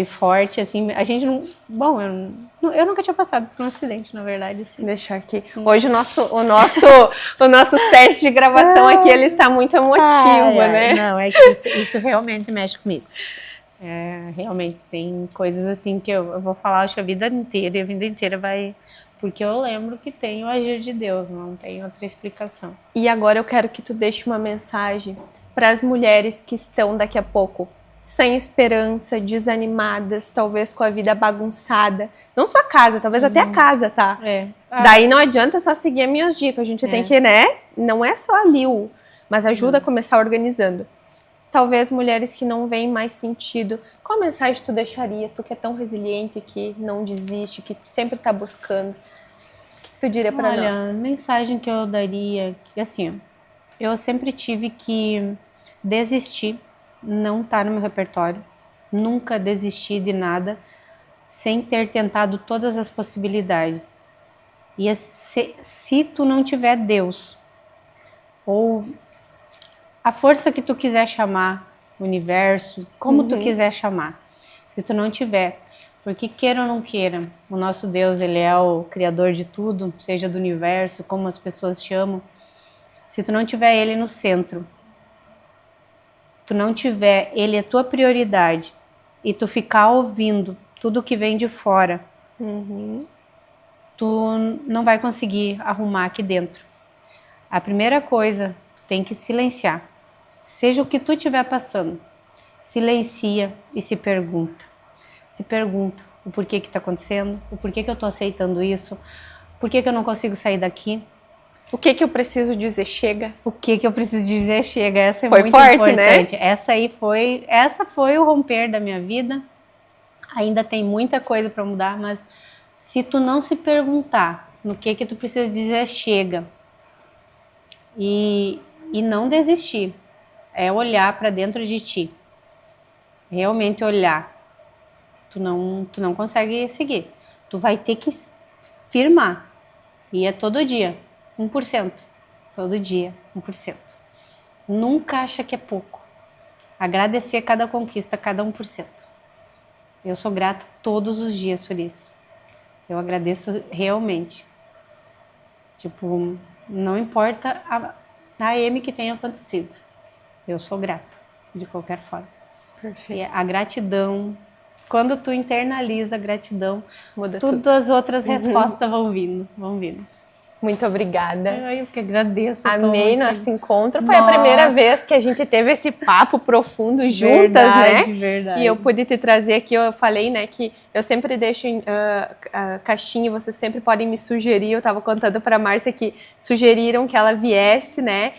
Speaker 2: forte, assim, a gente não... Bom, eu nunca tinha passado por um acidente, na verdade. Assim.
Speaker 1: Deixar aqui. Hoje o nosso teste de gravação aqui, ele está muito emotivo, né?
Speaker 2: Não, é que isso realmente mexe comigo. Realmente, tem coisas assim que eu vou falar, acho, a vida inteira, e a vida inteira vai... Porque eu lembro que tem o agir de Deus, não tem outra explicação.
Speaker 1: E agora eu quero que tu deixe uma mensagem para as mulheres que estão daqui a pouco sem esperança, desanimadas, talvez com a vida bagunçada. Não só a casa, talvez até a casa, tá? Daí não adianta só seguir as minhas dicas, a gente tem que, né? Não é só ali mas ajuda a começar organizando. Talvez mulheres que não veem mais sentido. Qual mensagem tu deixaria? Tu que é tão resiliente, que não desiste, que sempre tá buscando. O que tu diria para nós?
Speaker 2: Olha, a mensagem que eu daria, que assim, eu sempre tive que desistir. Não tá no meu repertório, nunca desisti de nada sem ter tentado todas as possibilidades. E se tu não tiver Deus, ou a força que tu quiser chamar, o universo, como tu quiser chamar, se tu não tiver, porque queira ou não queira, o nosso Deus, ele é o criador de tudo, seja do universo, como as pessoas chamam, se tu não tiver ele no centro, tu não tiver ele a tua prioridade e tu ficar ouvindo tudo que vem de fora, tu não vai conseguir arrumar aqui dentro. A primeira coisa, tu tem que silenciar. Seja o que tu estiver passando, silencia e se pergunta. Se pergunta o porquê que está acontecendo, o porquê que eu estou aceitando isso, por que eu não consigo sair daqui.
Speaker 1: O que eu preciso dizer chega?
Speaker 2: O que eu preciso dizer chega? Essa é
Speaker 1: foi
Speaker 2: muito
Speaker 1: forte,
Speaker 2: importante.
Speaker 1: Né?
Speaker 2: Essa foi o romper da minha vida. Ainda tem muita coisa para mudar, mas se tu não se perguntar no que tu precisa dizer chega e não desistir, é olhar para dentro de ti. Realmente olhar. Tu não consegue seguir. Tu vai ter que firmar. E é todo dia. 1%. Todo dia, 1%. Nunca acha que é pouco. Agradecer cada conquista, cada 1%. Eu sou grata todos os dias por isso. Eu agradeço realmente. Tipo, não importa a M que tenha acontecido. Eu sou grata, de qualquer forma.
Speaker 1: Perfeito.
Speaker 2: E a gratidão, quando tu internaliza a gratidão,
Speaker 1: muda
Speaker 2: todas as outras respostas vão vindo.
Speaker 1: Muito obrigada.
Speaker 2: Eu que agradeço.
Speaker 1: Amei nosso encontro. Foi a primeira vez que a gente teve esse papo profundo juntas, né?
Speaker 2: Verdade.
Speaker 1: E eu pude te trazer aqui, eu falei, né, que eu sempre deixo a caixinha e vocês sempre podem me sugerir. Eu tava contando pra Márcia que sugeriram que ela viesse, né?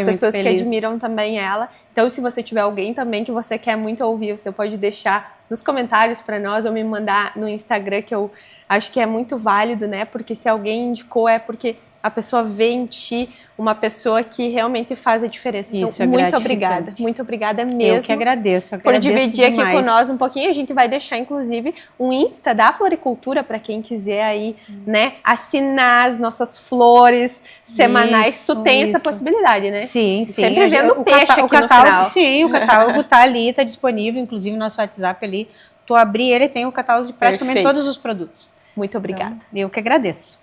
Speaker 1: Pessoas que admiram também ela. Então, se você tiver alguém também que você quer muito ouvir, você pode deixar nos comentários para nós ou me mandar no Instagram, que eu acho que é muito válido, né? Porque se alguém indicou é porque a pessoa vê em ti uma pessoa que realmente faz a diferença. Então,
Speaker 2: isso é
Speaker 1: muito obrigada mesmo.
Speaker 2: Eu que agradeço
Speaker 1: por dividir
Speaker 2: demais.
Speaker 1: aqui com nós um pouquinho. A gente vai deixar, inclusive, um Insta da Floricultura para quem quiser aí, né, assinar as nossas flores semanais. Tu tem essa possibilidade, né?
Speaker 2: Sim.
Speaker 1: Sempre vendo peixe aqui no final.
Speaker 2: Sim, o catálogo tá ali, tá disponível, inclusive no nosso WhatsApp ali. Tu abrir ele, tem o catálogo de praticamente todos os produtos.
Speaker 1: Muito obrigada.
Speaker 2: Então, eu que agradeço.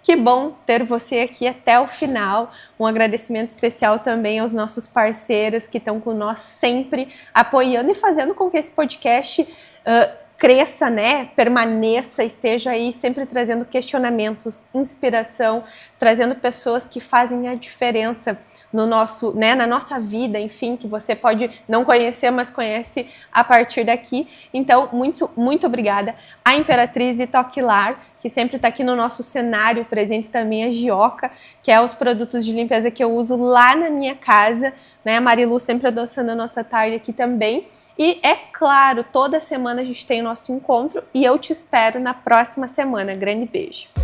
Speaker 1: Que bom ter você aqui até o final. Um agradecimento especial também aos nossos parceiros que estão com nós sempre apoiando e fazendo com que esse podcast cresça, né, permaneça, esteja aí sempre trazendo questionamentos, inspiração, trazendo pessoas que fazem a diferença no nosso, né, na nossa vida, enfim, que você pode não conhecer, mas conhece a partir daqui. Então, muito, muito obrigada. A Imperatriz e Toque Lar, que sempre está aqui no nosso cenário, presente também a Gioca, que é os produtos de limpeza que eu uso lá na minha casa, né, a Marilu sempre adoçando a nossa tarde aqui também. E é claro, toda semana a gente tem o nosso encontro e eu te espero na próxima semana. Grande beijo!